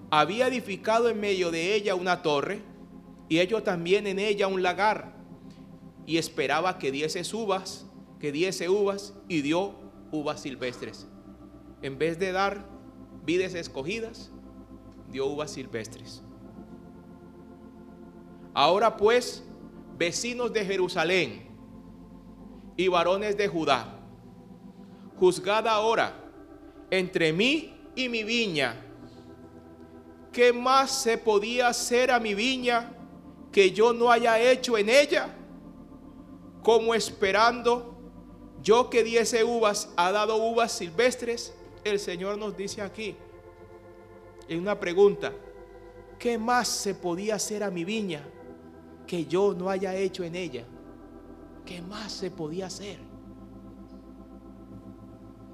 Había edificado en medio de ella una torre y hecho también en ella un lagar, y esperaba que diese uvas y dio uvas silvestres. En vez de dar vides escogidas, dio uvas silvestres. Ahora pues, vecinos de Jerusalén y varones de Judá, juzgad ahora entre mí y mi viña. ¿Qué más se podía hacer a mi viña que yo no haya hecho en ella? Como esperando yo que diese uvas, ha dado uvas silvestres. El Señor nos dice aquí, en una pregunta: ¿qué más se podía hacer a mi viña que yo no haya hecho en ella? ¿Qué más se podía hacer?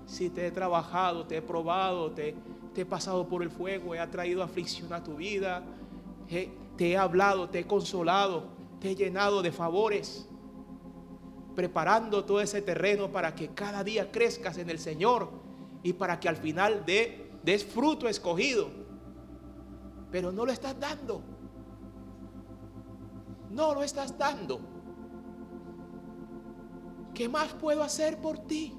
Si te he trabajado, te he probado, te he pasado por el fuego, he traído aflicción a tu vida, te he hablado, te he consolado, te he llenado de favores, preparando todo ese terreno para que cada día crezcas en el Señor y para que al final des fruto escogido. Pero no lo estás dando. No lo estás dando. ¿Qué más puedo hacer por ti?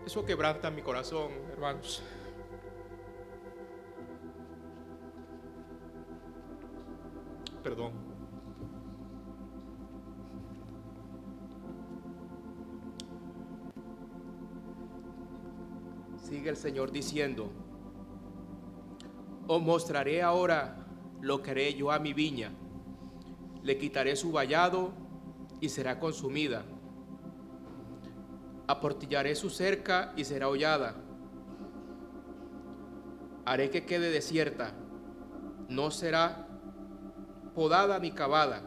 Eso quebranta mi corazón, hermanos. Perdón. Sigue el Señor diciendo: os mostraré ahora lo que haré yo a mi viña. Le quitaré su vallado y será consumida. Aportillaré su cerca y será hollada. Haré que quede desierta, no será podada ni cavada,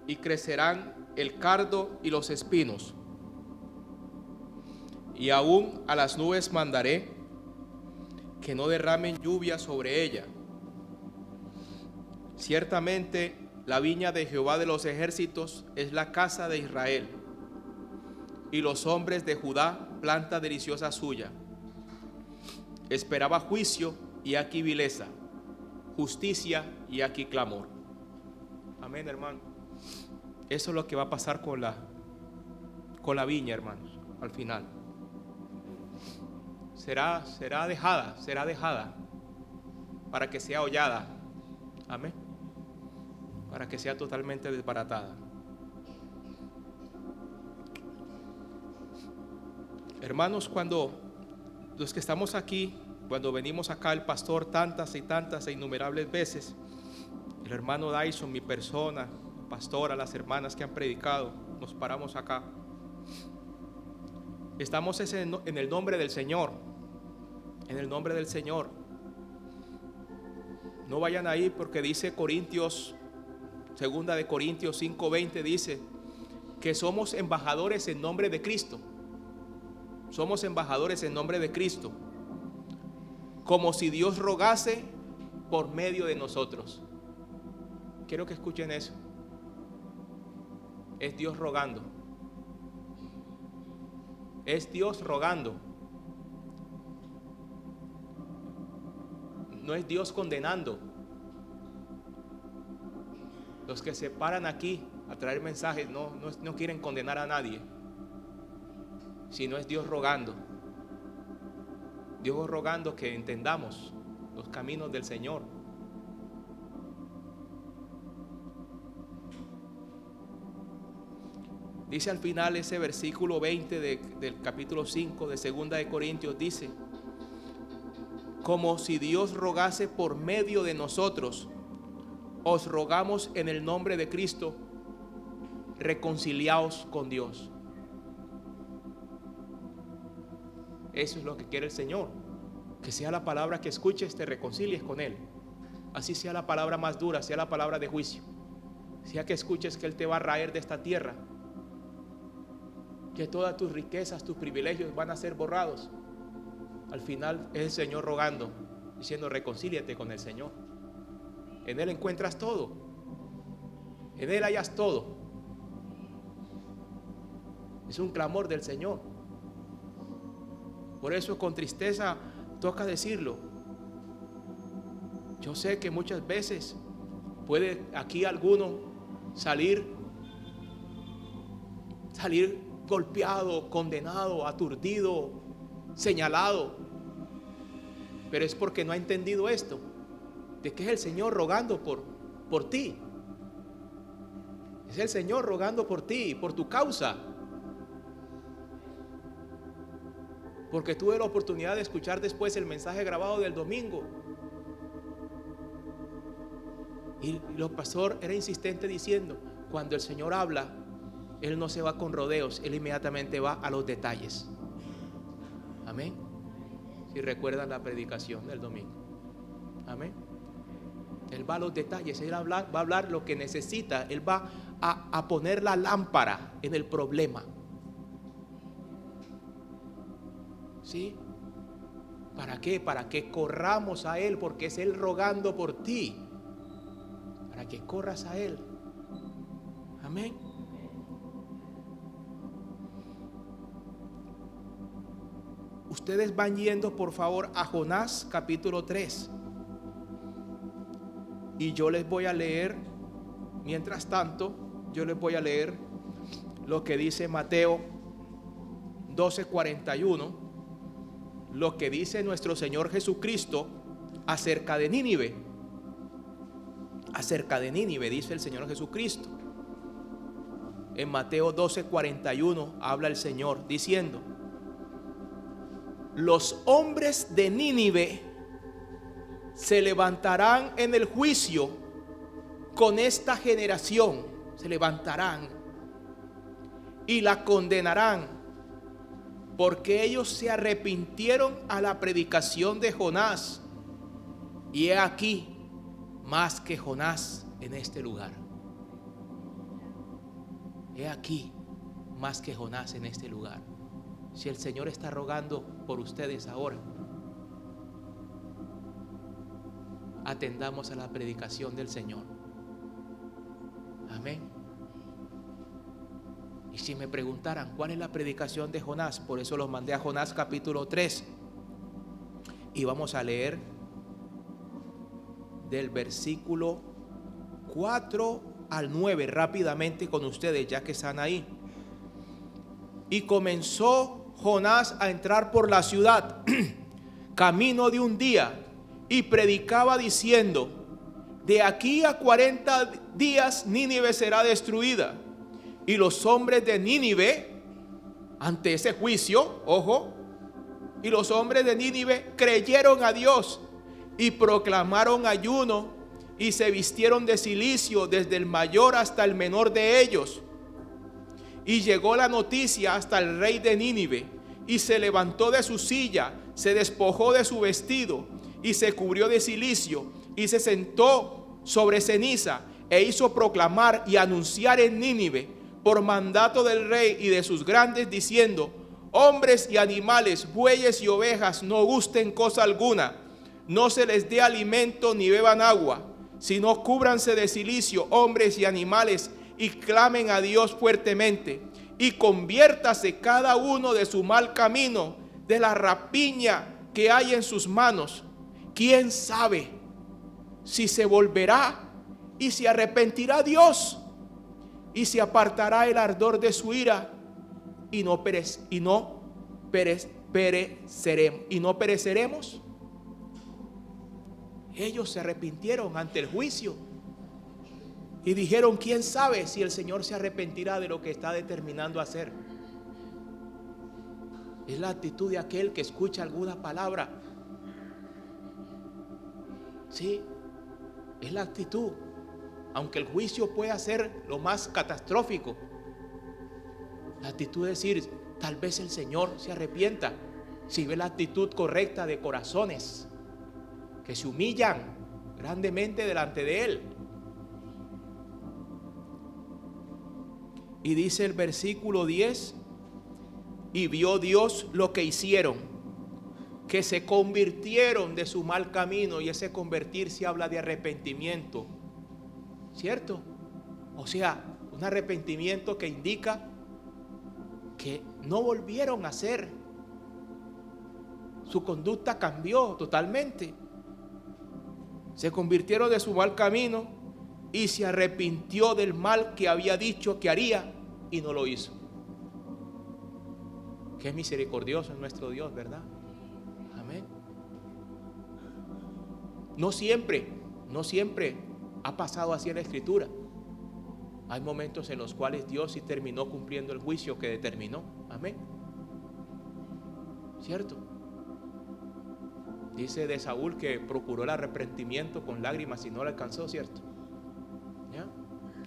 y crecerán el cardo y los espinos. Y aún a las nubes mandaré que no derramen lluvia sobre ella. Ciertamente La viña de Jehová de los ejércitos es la casa de Israel, y los hombres de Judá planta deliciosa suya. Esperaba juicio, y aquí vileza, justicia, y aquí clamor. Amén, hermano. Eso es lo que va a pasar con la viña, hermanos, al final. Será dejada para que sea hollada. Amén. Para que sea totalmente desbaratada. Hermanos, cuando los que estamos aquí, cuando venimos acá, el pastor tantas y tantas e innumerables veces, el hermano Dyson, mi persona, pastora, las hermanas que han predicado, nos paramos acá. Estamos en el nombre del Señor, en el nombre del Señor. No vayan ahí porque dice Corintios, segunda de Corintios 5:20 dice que somos embajadores en nombre de Cristo. Somos embajadores en nombre de Cristo, como si Dios rogase por medio de nosotros. Quiero que escuchen eso. Es Dios rogando. Es Dios rogando. No es Dios condenando. Los que se paran aquí a traer mensajes no quieren condenar a nadie, sino es Dios rogando. Dios rogando que entendamos los caminos del Señor. Dice al final ese versículo 20 del capítulo 5 de segunda de Corintios, dice: como si Dios rogase por medio de nosotros, os rogamos en el nombre de Cristo, reconciliaos con Dios. Eso es lo que quiere el Señor, que sea la palabra que escuches, te reconcilies con Él. Así sea la palabra más dura, sea la palabra de juicio, sea que escuches que Él te va a raer de esta tierra, que todas tus riquezas, tus privilegios van a ser borrados. Al final es el Señor rogando, diciendo: reconcíliate con el Señor. En Él encuentras todo, en Él hallas todo. Es un clamor del Señor. Por eso con tristeza toca decirlo. Yo sé que muchas veces puede aquí alguno salir golpeado, condenado, aturdido, señalado, pero es porque no ha entendido esto, de que es el Señor rogando por ti. Es el Señor rogando por ti, por tu causa. Porque tuve la oportunidad de escuchar después el mensaje grabado del domingo, y el pastor era insistente diciendo: cuando el Señor habla, Él no se va con rodeos, Él inmediatamente va a los detalles. Amén. Si recuerdan la predicación del domingo. Amén. Él va a los detalles, Él va a hablar lo que necesita, Él va a poner la lámpara en el problema. ¿Sí? ¿Para qué? Para que corramos a Él, porque es Él rogando por ti, para que corras a Él. Amén. Ustedes van yendo por favor a Jonás capítulo 3, y yo les voy a leer, mientras tanto, yo les voy a leer lo que dice Mateo 12:41, lo que dice nuestro Señor Jesucristo acerca de Nínive. Acerca de Nínive dice el Señor Jesucristo. En Mateo 12:41 habla el Señor diciendo: los hombres de Nínive se levantarán en el juicio con esta generación, se levantarán y la condenarán, porque ellos se arrepintieron a la predicación de Jonás, y he aquí más que Jonás en este lugar. He aquí más que Jonás en este lugar. Si el Señor está rogando por ustedes ahora, atendamos a la predicación del Señor. Amén. Y si me preguntaran cuál es la predicación de Jonás, por eso los mandé a Jonás capítulo 3. Y vamos a leer del versículo 4 al 9 rápidamente con ustedes, ya que están ahí. Y comenzó Jonás a entrar por la ciudad camino de un día, y predicaba diciendo: de aquí a 40 días Nínive será destruida. Y los hombres de Nínive, ante ese juicio, ojo, y los hombres de Nínive creyeron a Dios y proclamaron ayuno y se vistieron de cilicio desde el mayor hasta el menor de ellos. Y llegó la noticia hasta el rey de Nínive, y se levantó de su silla, se despojó de su vestido y se cubrió de cilicio y se sentó sobre ceniza e hizo proclamar y anunciar en Nínive por mandato del rey y de sus grandes, diciendo: hombres y animales, bueyes y ovejas, no gusten cosa alguna, no se les dé alimento ni beban agua, sino cúbranse de cilicio hombres y animales, y clamen a Dios fuertemente, y conviértase cada uno de su mal camino, de la rapiña que hay en sus manos. ¿Quién sabe si se volverá y se arrepentirá Dios, y se apartará el ardor de su ira, y no pereceremos? Ellos se arrepintieron ante el juicio y dijeron: ¿quién sabe si el Señor se arrepentirá de lo que está determinando hacer? Es la actitud de aquel que escucha alguna palabra. Sí, es la actitud. Aunque el juicio pueda ser lo más catastrófico, la actitud de decir: tal vez el Señor se arrepienta. Si ve la actitud correcta de corazones que se humillan grandemente delante de Él. Y dice el versículo 10: y vio Dios lo que hicieron, que se convirtieron de su mal camino. Y ese convertirse habla de arrepentimiento, ¿cierto? O sea, un arrepentimiento que indica que no volvieron a hacer. Su conducta cambió totalmente. Se convirtieron de su mal camino y se arrepintió del mal que había dicho que haría y no lo hizo. Qué misericordioso es nuestro Dios, ¿verdad? Amén. No siempre ha pasado así en la Escritura. Hay momentos en los cuales Dios sí terminó cumpliendo el juicio que determinó. Amén. ¿Cierto? Dice de Saúl que procuró el arrepentimiento con lágrimas y no lo alcanzó, ¿cierto? ¿Ya?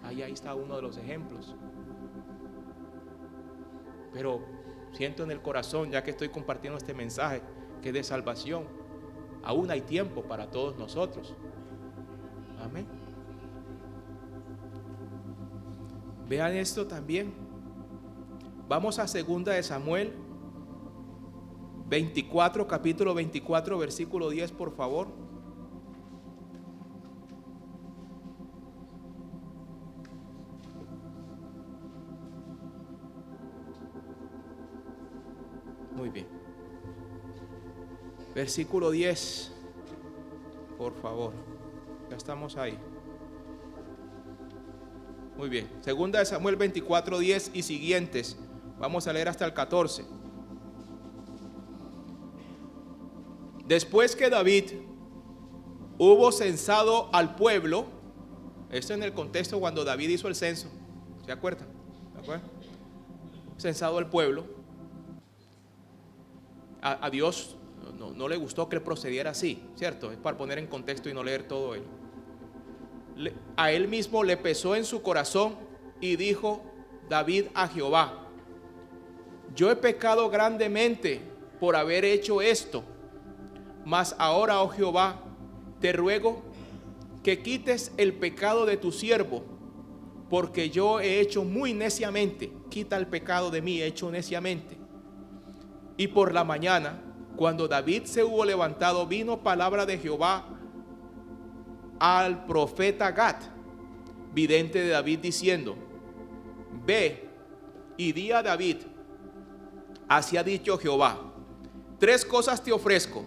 Ahí está uno de los ejemplos. Pero siento en el corazón, ya que estoy compartiendo este mensaje, que es de salvación, aún hay tiempo para todos nosotros. Amén. Vean esto también. Vamos a 2 de Samuel 24, capítulo 24, versículo 10, por favor. Muy bien. Versículo 10, por favor. Ya estamos ahí. Muy bien. 2 de Samuel 24, 10 y siguientes. Vamos a leer hasta el 14. Después que David hubo censado al pueblo, esto en el contexto cuando David hizo el censo, ¿se acuerdan? ¿Se acuerdan? Censado al pueblo, a Dios no le gustó que él procediera así, ¿cierto? Es para poner en contexto y no leer todo él. A él mismo le pesó en su corazón y dijo David a Jehová: yo he pecado grandemente por haber hecho esto. Mas ahora, oh Jehová, te ruego que quites el pecado de tu siervo, porque yo he hecho muy neciamente. Quita el pecado de mí, he hecho neciamente. Y por la mañana, cuando David se hubo levantado, vino palabra de Jehová al profeta Gad: vidente de David, diciendo: ve y di a David, así ha dicho Jehová, 3 cosas te ofrezco,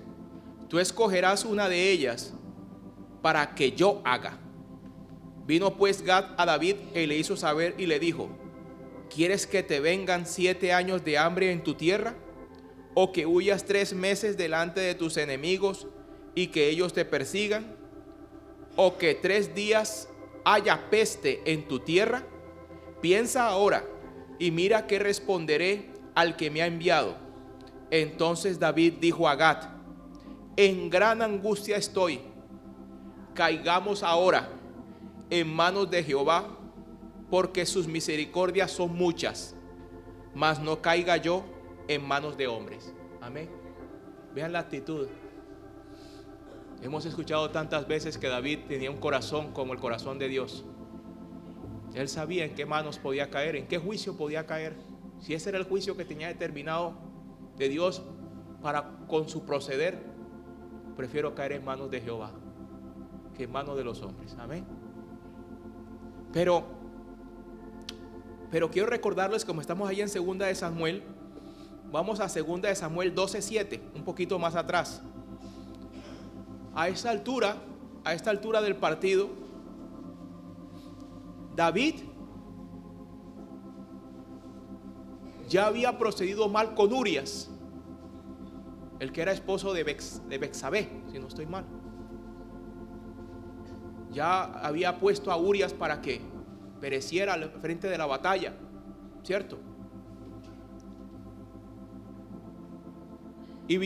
tú escogerás una de ellas para que yo haga. Vino pues Gad a David y le hizo saber y le dijo: ¿quieres que te vengan 7 años de hambre en tu tierra? ¿O que huyas 3 meses delante de tus enemigos y que ellos te persigan? ¿O que 3 días haya peste en tu tierra? Piensa ahora y mira qué responderé al que me ha enviado. Entonces David dijo a Gad: en gran angustia estoy, caigamos ahora en manos de Jehová, porque sus misericordias son muchas, mas no caiga yo en manos de hombres. Amén. Vean la actitud. Hemos escuchado tantas veces que David tenía un corazón como el corazón de Dios. Él sabía en qué manos podía caer, en qué juicio podía caer. Si ese era el juicio que tenía determinado de Dios con su proceder, prefiero caer en manos de Jehová que en manos de los hombres. Amén. Pero quiero recordarles, como estamos ahí en 2 de Samuel, vamos a 2 de Samuel 12:7, un poquito más atrás. A esta altura del partido, David ya había procedido mal con Urias, el que era esposo de Betsabé, si no estoy mal. Ya había puesto a Urias para que pereciera al frente de la batalla, ¿cierto? Y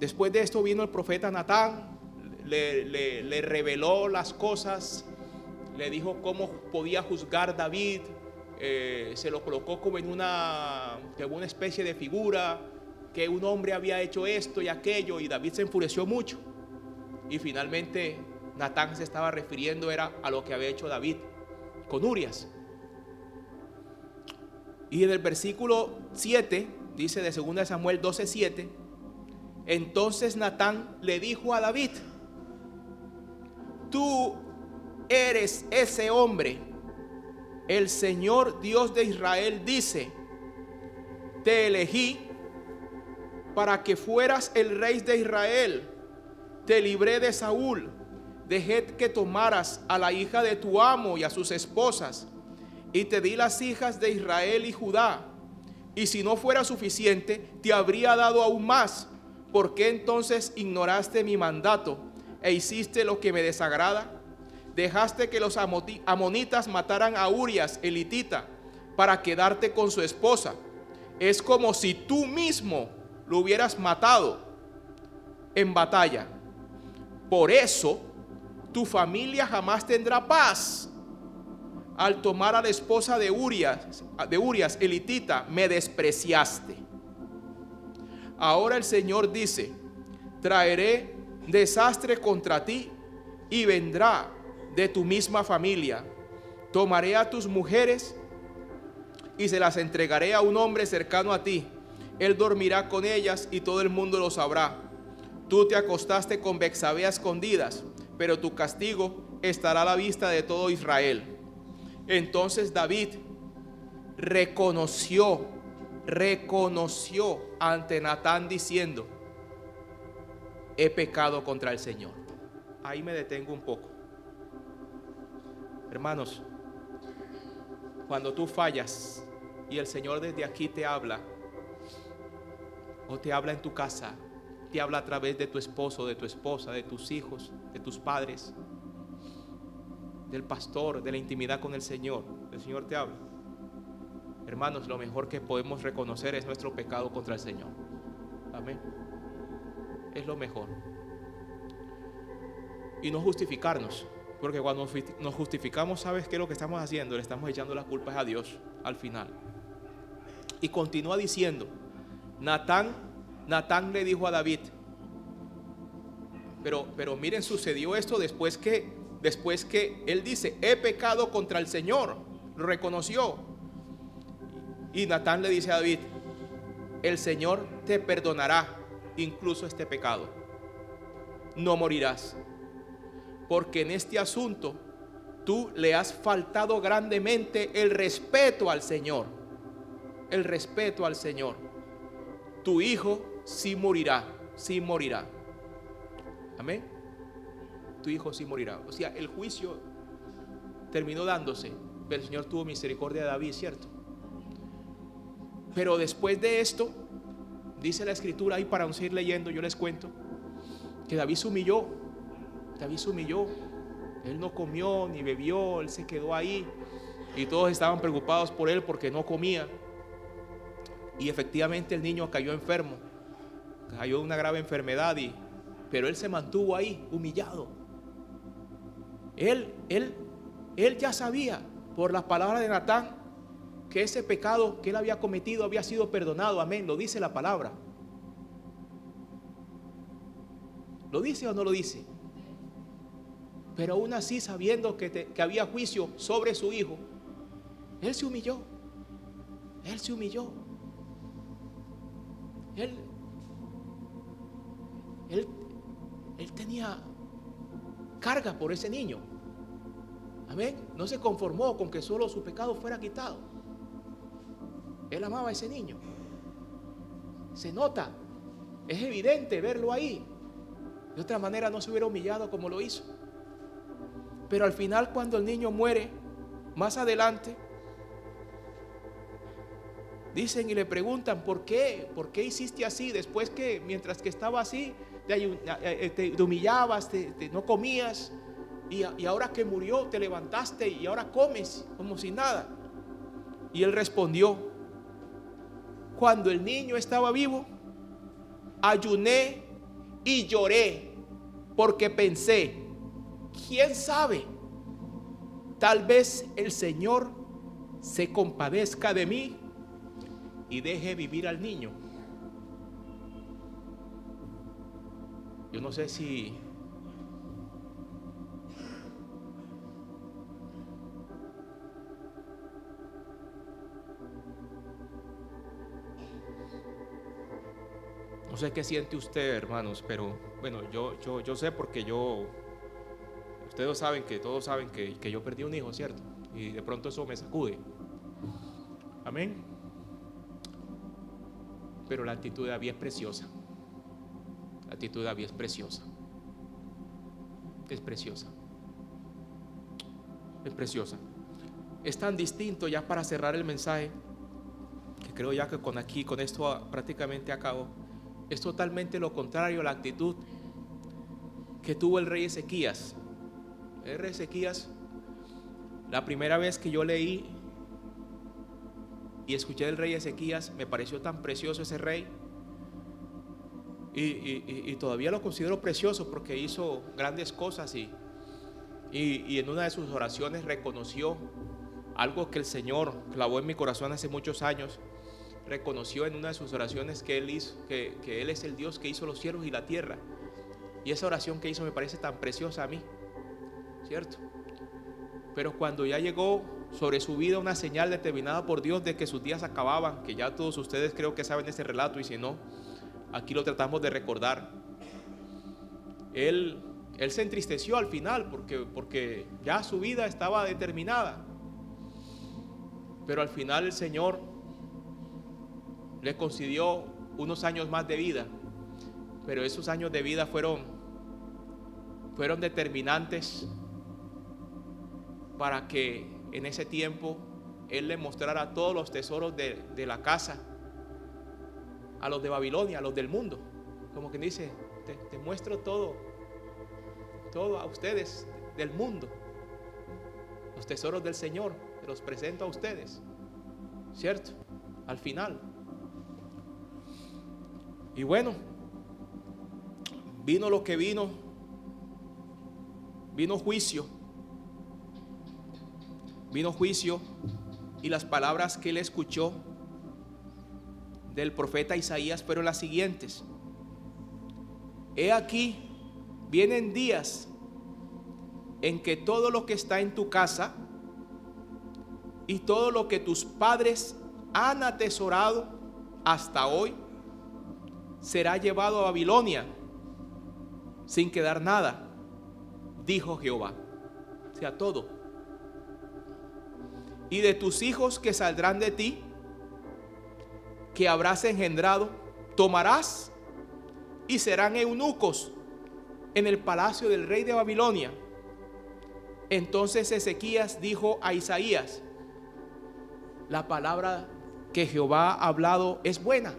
después de esto vino el profeta Natán, le reveló las cosas, le dijo cómo podía juzgar David, se lo colocó como en una especie de figura, que un hombre había hecho esto y aquello, y David se enfureció mucho. Y finalmente Natán se estaba refiriendo era a lo que había hecho David con Urias. Y en el versículo 7 dice de 2 de Samuel 12:7: entonces Natán le dijo a David: tú eres ese hombre. El Señor Dios de Israel dice: te elegí para que fueras el rey de Israel. Te libré de Saúl, dejé que tomaras a la hija de tu amo y a sus esposas, y te di las hijas de Israel y Judá. Y si no fuera suficiente, te habría dado aún más. ¿Por qué entonces ignoraste mi mandato e hiciste lo que me desagrada? Dejaste que los amonitas mataran a Urias el hitita para quedarte con su esposa. Es como si tú mismo lo hubieras matado en batalla. Por eso tu familia jamás tendrá paz. Al tomar a la esposa de Urias el hitita, me despreciaste. Ahora el Señor dice: traeré desastre contra ti y vendrá de tu misma familia. Tomaré a tus mujeres y se las entregaré a un hombre cercano a ti. Él dormirá con ellas y todo el mundo lo sabrá. Tú te acostaste con Betsabé a escondidas, pero tu castigo estará a la vista de todo Israel. Entonces David reconoció ante Natán diciendo: he pecado contra el Señor. Ahí me detengo un poco. Hermanos, cuando tú fallas y el Señor desde aquí te habla, o te habla en tu casa, te habla a través de tu esposo, de tu esposa, de tus hijos, de tus padres, del pastor, de la intimidad con el Señor te habla. Hermanos, lo mejor que podemos reconocer es nuestro pecado contra el Señor. Amén. Es lo mejor. Y no justificarnos, porque cuando nos justificamos, ¿sabes qué es lo que estamos haciendo? Le estamos echando las culpas a Dios al final. Y continúa diciendo: Natán le dijo a David, pero miren, sucedió esto después que él dice: he pecado contra el Señor, lo reconoció. Y Natán le dice a David: el Señor te perdonará incluso este pecado, no morirás, porque en este asunto tú le has faltado grandemente el respeto al Señor. El respeto al Señor. Tu hijo sí morirá, sí morirá. Amén. Tu hijo sí morirá. O sea, el juicio terminó dándose, pero el Señor tuvo misericordia de David, ¿cierto? Pero después de esto, dice la escritura ahí, para no seguir leyendo, yo les cuento que David se humilló. David se humilló. Él no comió ni bebió, él se quedó ahí y todos estaban preocupados por él porque no comía. Y efectivamente el niño cayó enfermo, cayó en una grave enfermedad, pero él se mantuvo ahí humillado. Él ya sabía por las palabras de Natán que ese pecado que él había cometido había sido perdonado. Amén, lo dice la palabra. ¿Lo dice o no lo dice? Pero aún así, sabiendo que había juicio sobre su hijo, él se humilló. Él se humilló. Él tenía carga por ese niño. Amén. No se conformó con que solo su pecado fuera quitado. Él amaba a ese niño. Se nota, es evidente verlo ahí. De otra manera no se hubiera humillado como lo hizo. Pero al final, cuando el niño muere, más adelante, dicen y le preguntan: ¿por qué hiciste así? Después que, mientras que estaba así, te humillabas, no comías, y ahora que murió te levantaste y ahora comes como si nada. Y él respondió: cuando el niño estaba vivo, ayuné y lloré, porque pensé: ¿quién sabe? Tal vez el Señor se compadezca de mí y deje vivir al niño. Yo no sé si qué siente usted, hermanos, pero bueno, yo sé, porque ustedes saben que todos saben que yo perdí un hijo, ¿cierto? Y de pronto eso me sacude. Amén. Pero la actitud de David es preciosa. La actitud de David es preciosa. Es preciosa. Es preciosa. Es tan distinto, ya para cerrar el mensaje, que creo ya que con esto prácticamente acabo. Es totalmente lo contrario a la actitud que tuvo el rey Ezequías. El rey Ezequías, la primera vez que yo leí y escuché del rey Ezequías, me pareció tan precioso ese rey, y todavía lo considero precioso porque hizo grandes cosas, y en una de sus oraciones reconoció algo que el Señor clavó en mi corazón hace muchos años. Reconoció en una de sus oraciones que Él hizo, que Él es el Dios que hizo los cielos y la tierra. Y esa oración que hizo me parece tan preciosa a mí, ¿cierto? Pero cuando ya llegó sobre su vida una señal determinada por Dios de que sus días acababan, que ya todos ustedes creo que saben ese relato, y si no, aquí lo tratamos de recordar. Él se entristeció al final porque ya su vida estaba determinada. Pero al final el Señor le concedió unos años más de vida. Pero esos años de vida fueron determinantes para que en ese tiempo Él le mostrara todos los tesoros de la casa a los de Babilonia, a los del mundo. Como quien dice: te muestro todo a ustedes del mundo. Los tesoros del Señor te los presento a ustedes, ¿cierto? Al final. Y bueno, vino lo que vino juicio. Vino juicio, y las palabras que él escuchó del profeta Isaías fueron las siguientes: he aquí, vienen días en que todo lo que está en tu casa y todo lo que tus padres han atesorado hasta hoy será llevado a Babilonia sin quedar nada, dijo Jehová. O sea, todo. y de tus hijos que saldrán de ti, que habrás engendrado, tomarás y serán eunucos en el palacio del rey de Babilonia. Entonces Ezequías dijo a Isaías: la palabra que Jehová ha hablado es buena.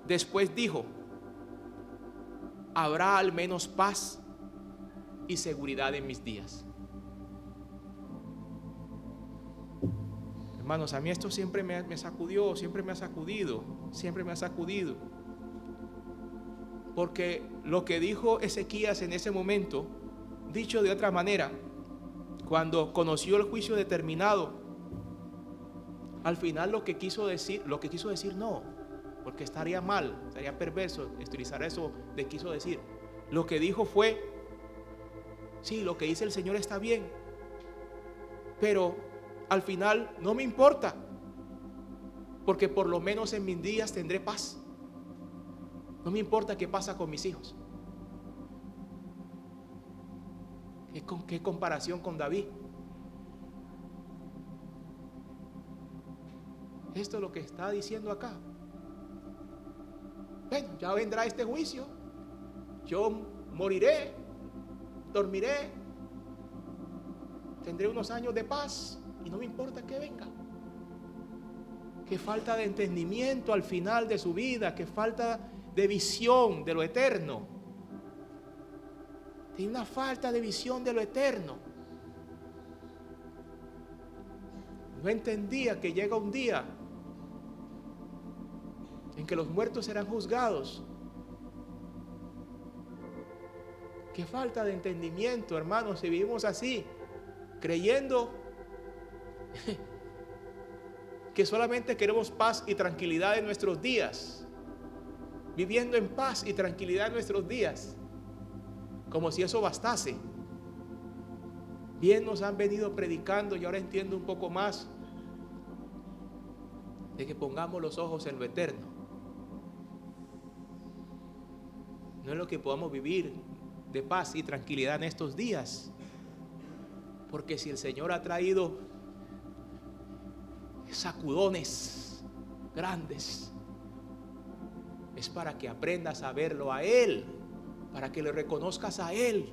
Después dijo: habrá al menos paz y seguridad en mis días. Hermanos, a mí esto siempre me sacudió, siempre me ha sacudido, siempre me ha sacudido. Porque lo que dijo Ezequías en ese momento, dicho de otra manera, cuando conoció el juicio determinado, al final lo que quiso decir no, porque estaría mal, estaría perverso utilizar eso de quiso decir. Lo que dijo fue: sí, lo que dice el Señor está bien, pero al final no me importa, porque por lo menos en mis días tendré paz. No me importa qué pasa con mis hijos. ¿Qué comparación con David? Esto es lo que está diciendo acá. Bueno, ya vendrá este juicio, yo moriré, dormiré, tendré unos años de paz y no me importa que venga. Qué falta de entendimiento al final de su vida, qué falta de visión de lo eterno. Tiene una falta de visión de lo eterno. No entendía que llega un día en que los muertos serán juzgados. Qué falta de entendimiento, hermanos, si vivimos así, creyendo que solamente queremos paz y tranquilidad en nuestros días, viviendo en paz y tranquilidad en nuestros días, como si eso bastase. Bien nos han venido predicando, y ahora entiendo un poco más, de que pongamos los ojos en lo eterno, no en lo que podamos vivir de paz y tranquilidad en estos días. Porque si el Señor ha traído sacudones grandes, es para que aprendas a verlo a Él, para que le reconozcas a Él.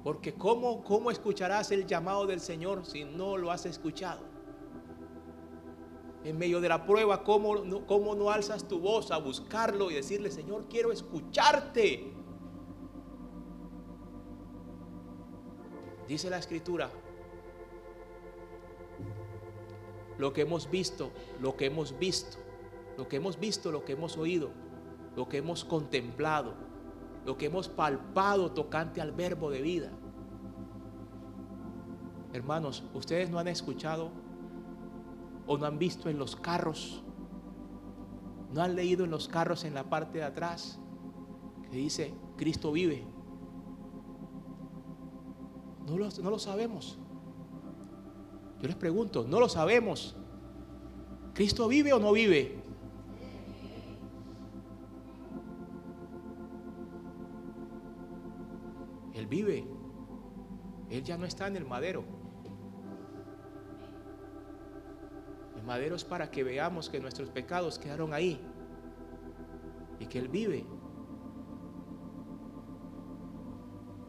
Porque ¿cómo escucharás el llamado del Señor si no lo has escuchado? En medio de la prueba, ¿cómo no alzas tu voz a buscarlo y decirle: Señor, quiero escucharte? Dice la Escritura: lo que hemos visto, lo que hemos oído, lo que hemos contemplado, lo que hemos palpado tocante al verbo de vida. Hermanos, ustedes no han escuchado o no han visto en los carros, no han leído en los carros en la parte de atrás que dice: Cristo vive. No lo sabemos. Yo les pregunto, no lo sabemos. ¿Cristo vive o no vive? Él vive. Él ya no está en el madero. El madero es para que veamos que nuestros pecados quedaron ahí y que Él vive.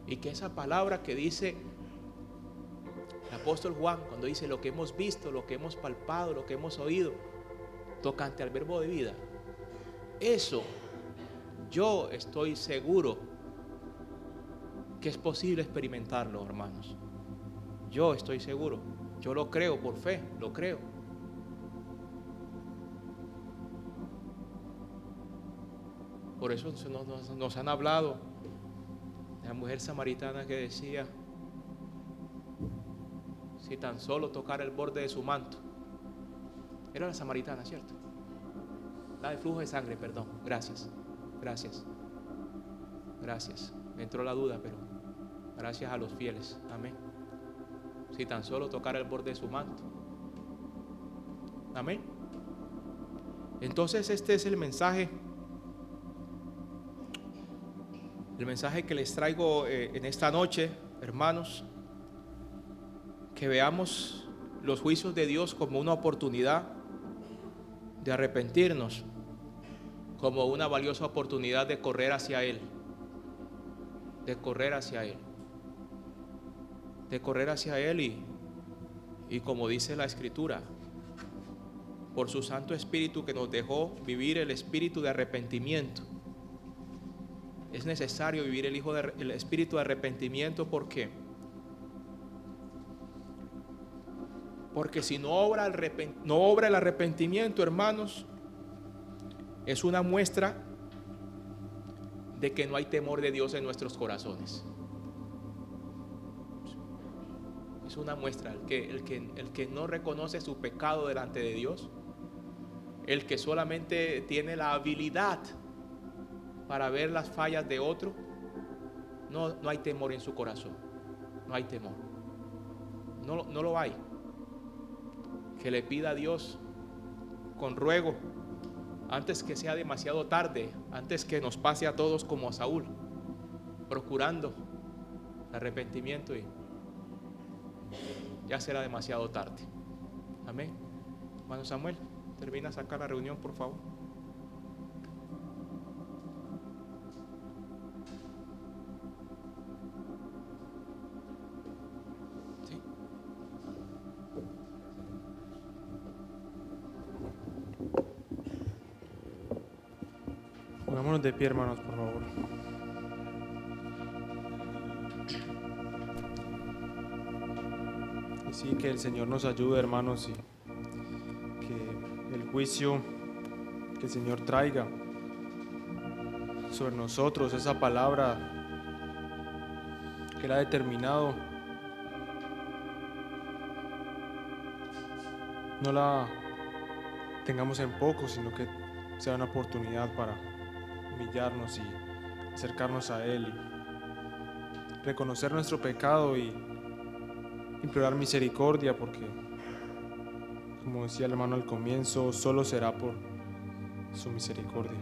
Y que esa palabra que dice el apóstol Juan, cuando dice: lo que hemos visto, lo que hemos palpado, lo que hemos oído, tocante al verbo de vida, eso yo estoy seguro que es posible experimentarlo, hermanos. Yo estoy seguro, yo lo creo por fe, lo creo. Por eso nos han hablado de la mujer samaritana que decía: si tan solo tocara el borde de su manto. Era la samaritana, ¿cierto? La de flujo de sangre, perdón. Gracias. Me entró la duda, pero gracias a los fieles. Amén. Si tan solo tocara el borde de su manto. Amén. Entonces este es el mensaje que les traigo en esta noche, hermanos. que veamos los juicios de Dios como una oportunidad de arrepentirnos, como una valiosa oportunidad de correr hacia Él, de correr hacia Él, de correr hacia Él y como dice la Escritura, por su Santo Espíritu que nos dejó vivir el espíritu de arrepentimiento. Es necesario vivir el espíritu de arrepentimiento. ¿Por qué? Porque si no obra el arrepentimiento, hermanos, es una muestra de que no hay temor de Dios en nuestros corazones. Es una muestra. El que no reconoce su pecado delante de Dios, el que solamente tiene la habilidad para ver las fallas de otro, no hay temor en su corazón. No hay temor. No lo hay. Que le pida a Dios con ruego, antes que sea demasiado tarde, antes que nos pase a todos como a Saúl, procurando el arrepentimiento y ya será demasiado tarde. Amén. Hermano Samuel, termina de sacar la reunión, por favor. ¿Sí? Pongámonos de pie, hermanos, por favor. Y sí, que el Señor nos ayude, hermanos, y que el juicio que el Señor traiga sobre nosotros, esa palabra que Él ha determinado, no la tengamos en poco, sino que sea una oportunidad para humillarnos y acercarnos a Él, y reconocer nuestro pecado y implorar misericordia, porque, como decía el hermano al comienzo, solo será por su misericordia.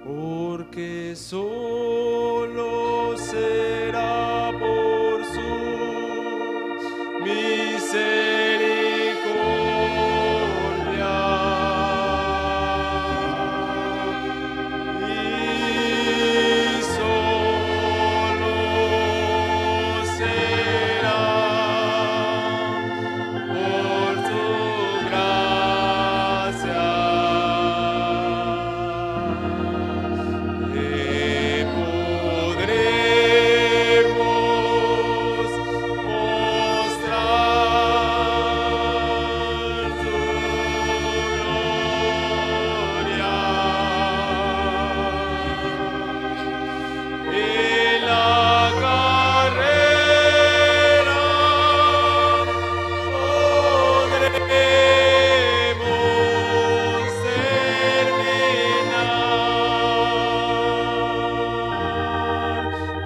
Porque solo será por su misericordia.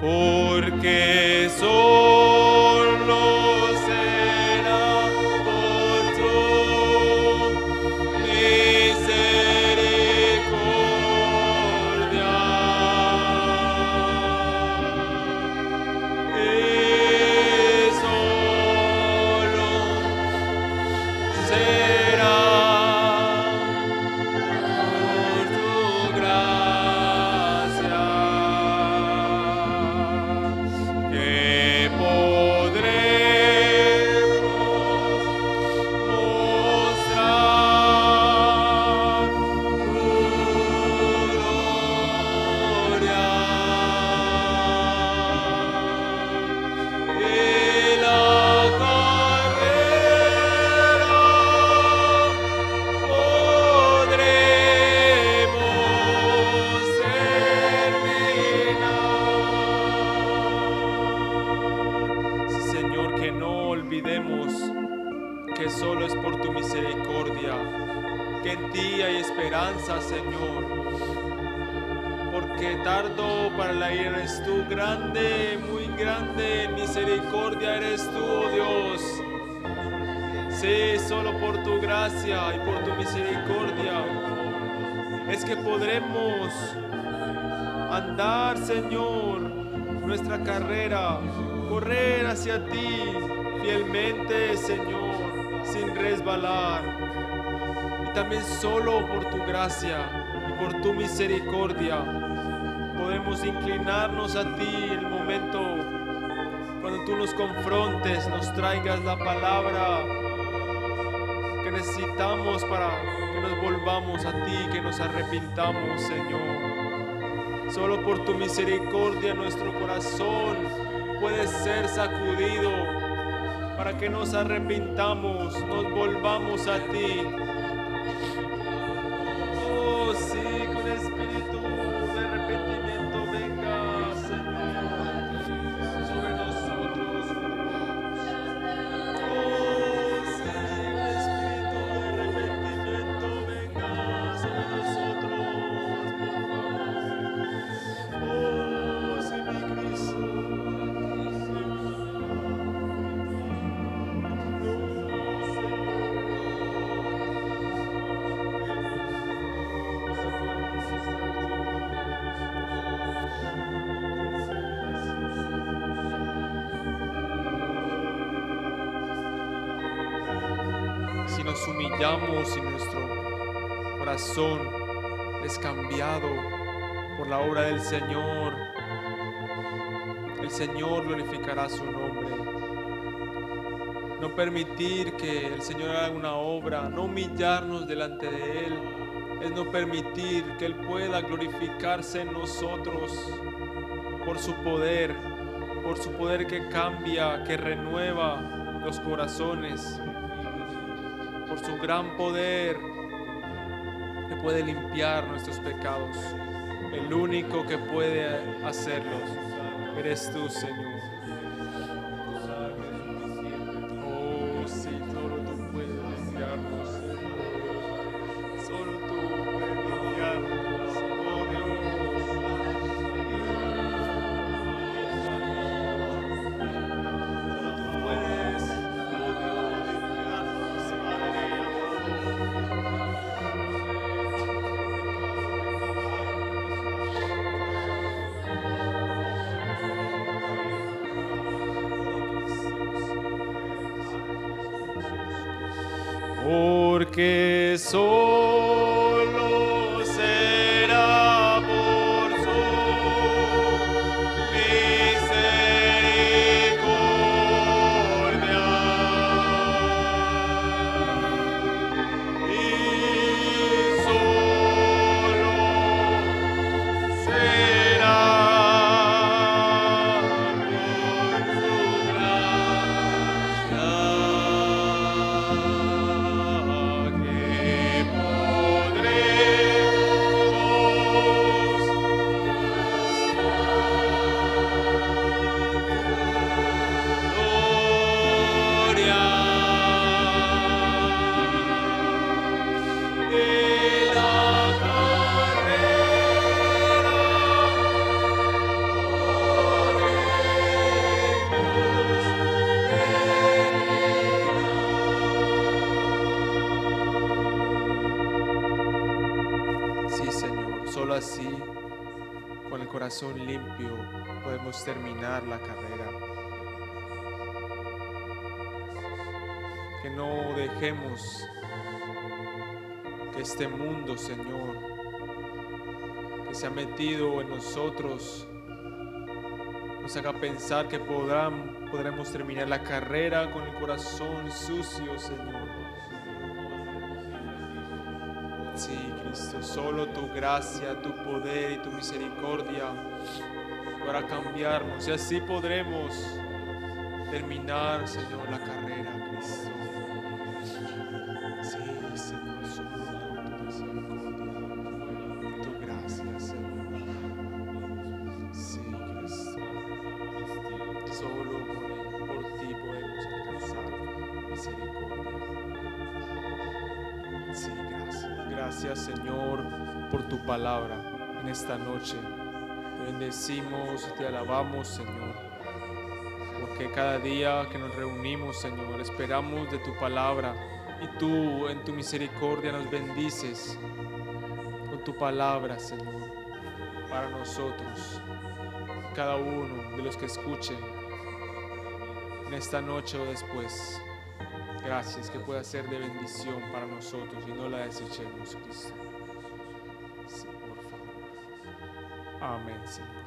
Porque solo será por tu misericordia. Y solo será por tu gracia. Que no olvidemos que solo es por tu misericordia, que en ti hay esperanza, Señor. Porque tardo para la ira eres tú, grande, muy grande en misericordia eres tú, oh Dios. Sí, solo por tu gracia y por tu misericordia es que podremos andar, Señor, nuestra carrera, correr hacia ti fielmente, Señor, sin resbalar. Y también solo por tu gracia y por tu misericordia podemos inclinarnos a ti en el momento cuando tú nos confrontes, nos traigas la palabra que necesitamos para que nos volvamos a ti, que nos arrepintamos, Señor. Solo por tu misericordia nuestro corazón puede ser sacudido para que nos arrepintamos, nos volvamos a ti. Oh, sí, con espíritu de arrepentimiento venga, Señor, sobre nosotros. Oh, sí, con espíritu de arrepentimiento venga sobre nosotros, por favor. Oh, sí, mi Cristo. Si nos humillamos y nuestro corazón es cambiado por la obra del Señor, el Señor glorificará su nombre. No permitir que el Señor haga una obra, no humillarnos delante de Él, es no permitir que Él pueda glorificarse en nosotros por su poder que cambia, que renueva los corazones, por su gran poder que puede limpiar nuestros pecados. El único que puede hacerlos eres tú, Señor. Oh, sí, solo tú puedes limpiarnos, Señor. Solo tú puedes limpiarnos, oh Dios. Solo tú puedes, oh Dios, limpiarnos, porque solo será por su misericordia y solo será por su gracia que Sí, Señor, solo así, con el corazón limpio, podemos terminar la carrera. Que no dejemos que este mundo, Señor, que se ha metido en nosotros, nos haga pensar que podremos terminar la carrera con el corazón sucio, Señor. Sí, Cristo, solo tu gracia, tu poder y tu misericordia para cambiarnos y así podremos terminar, Señor, la carrera, Cristo. Sí, Señor, solo por tu misericordia, tu gracia, Señor. Sí, Cristo, solo por ti podemos alcanzar misericordia. Sí, gracias. Gracias, Señor, por tu palabra en esta noche. Te bendecimos y te alabamos, Señor, porque cada día que nos reunimos, Señor, esperamos de tu palabra y tú en tu misericordia nos bendices con tu palabra, Señor, para nosotros. cada uno de los que escuchen en esta noche o después. Gracias, que pueda ser de bendición para nosotros y no la desechemos, Cristo. Sí, por favor. Amén, Señor.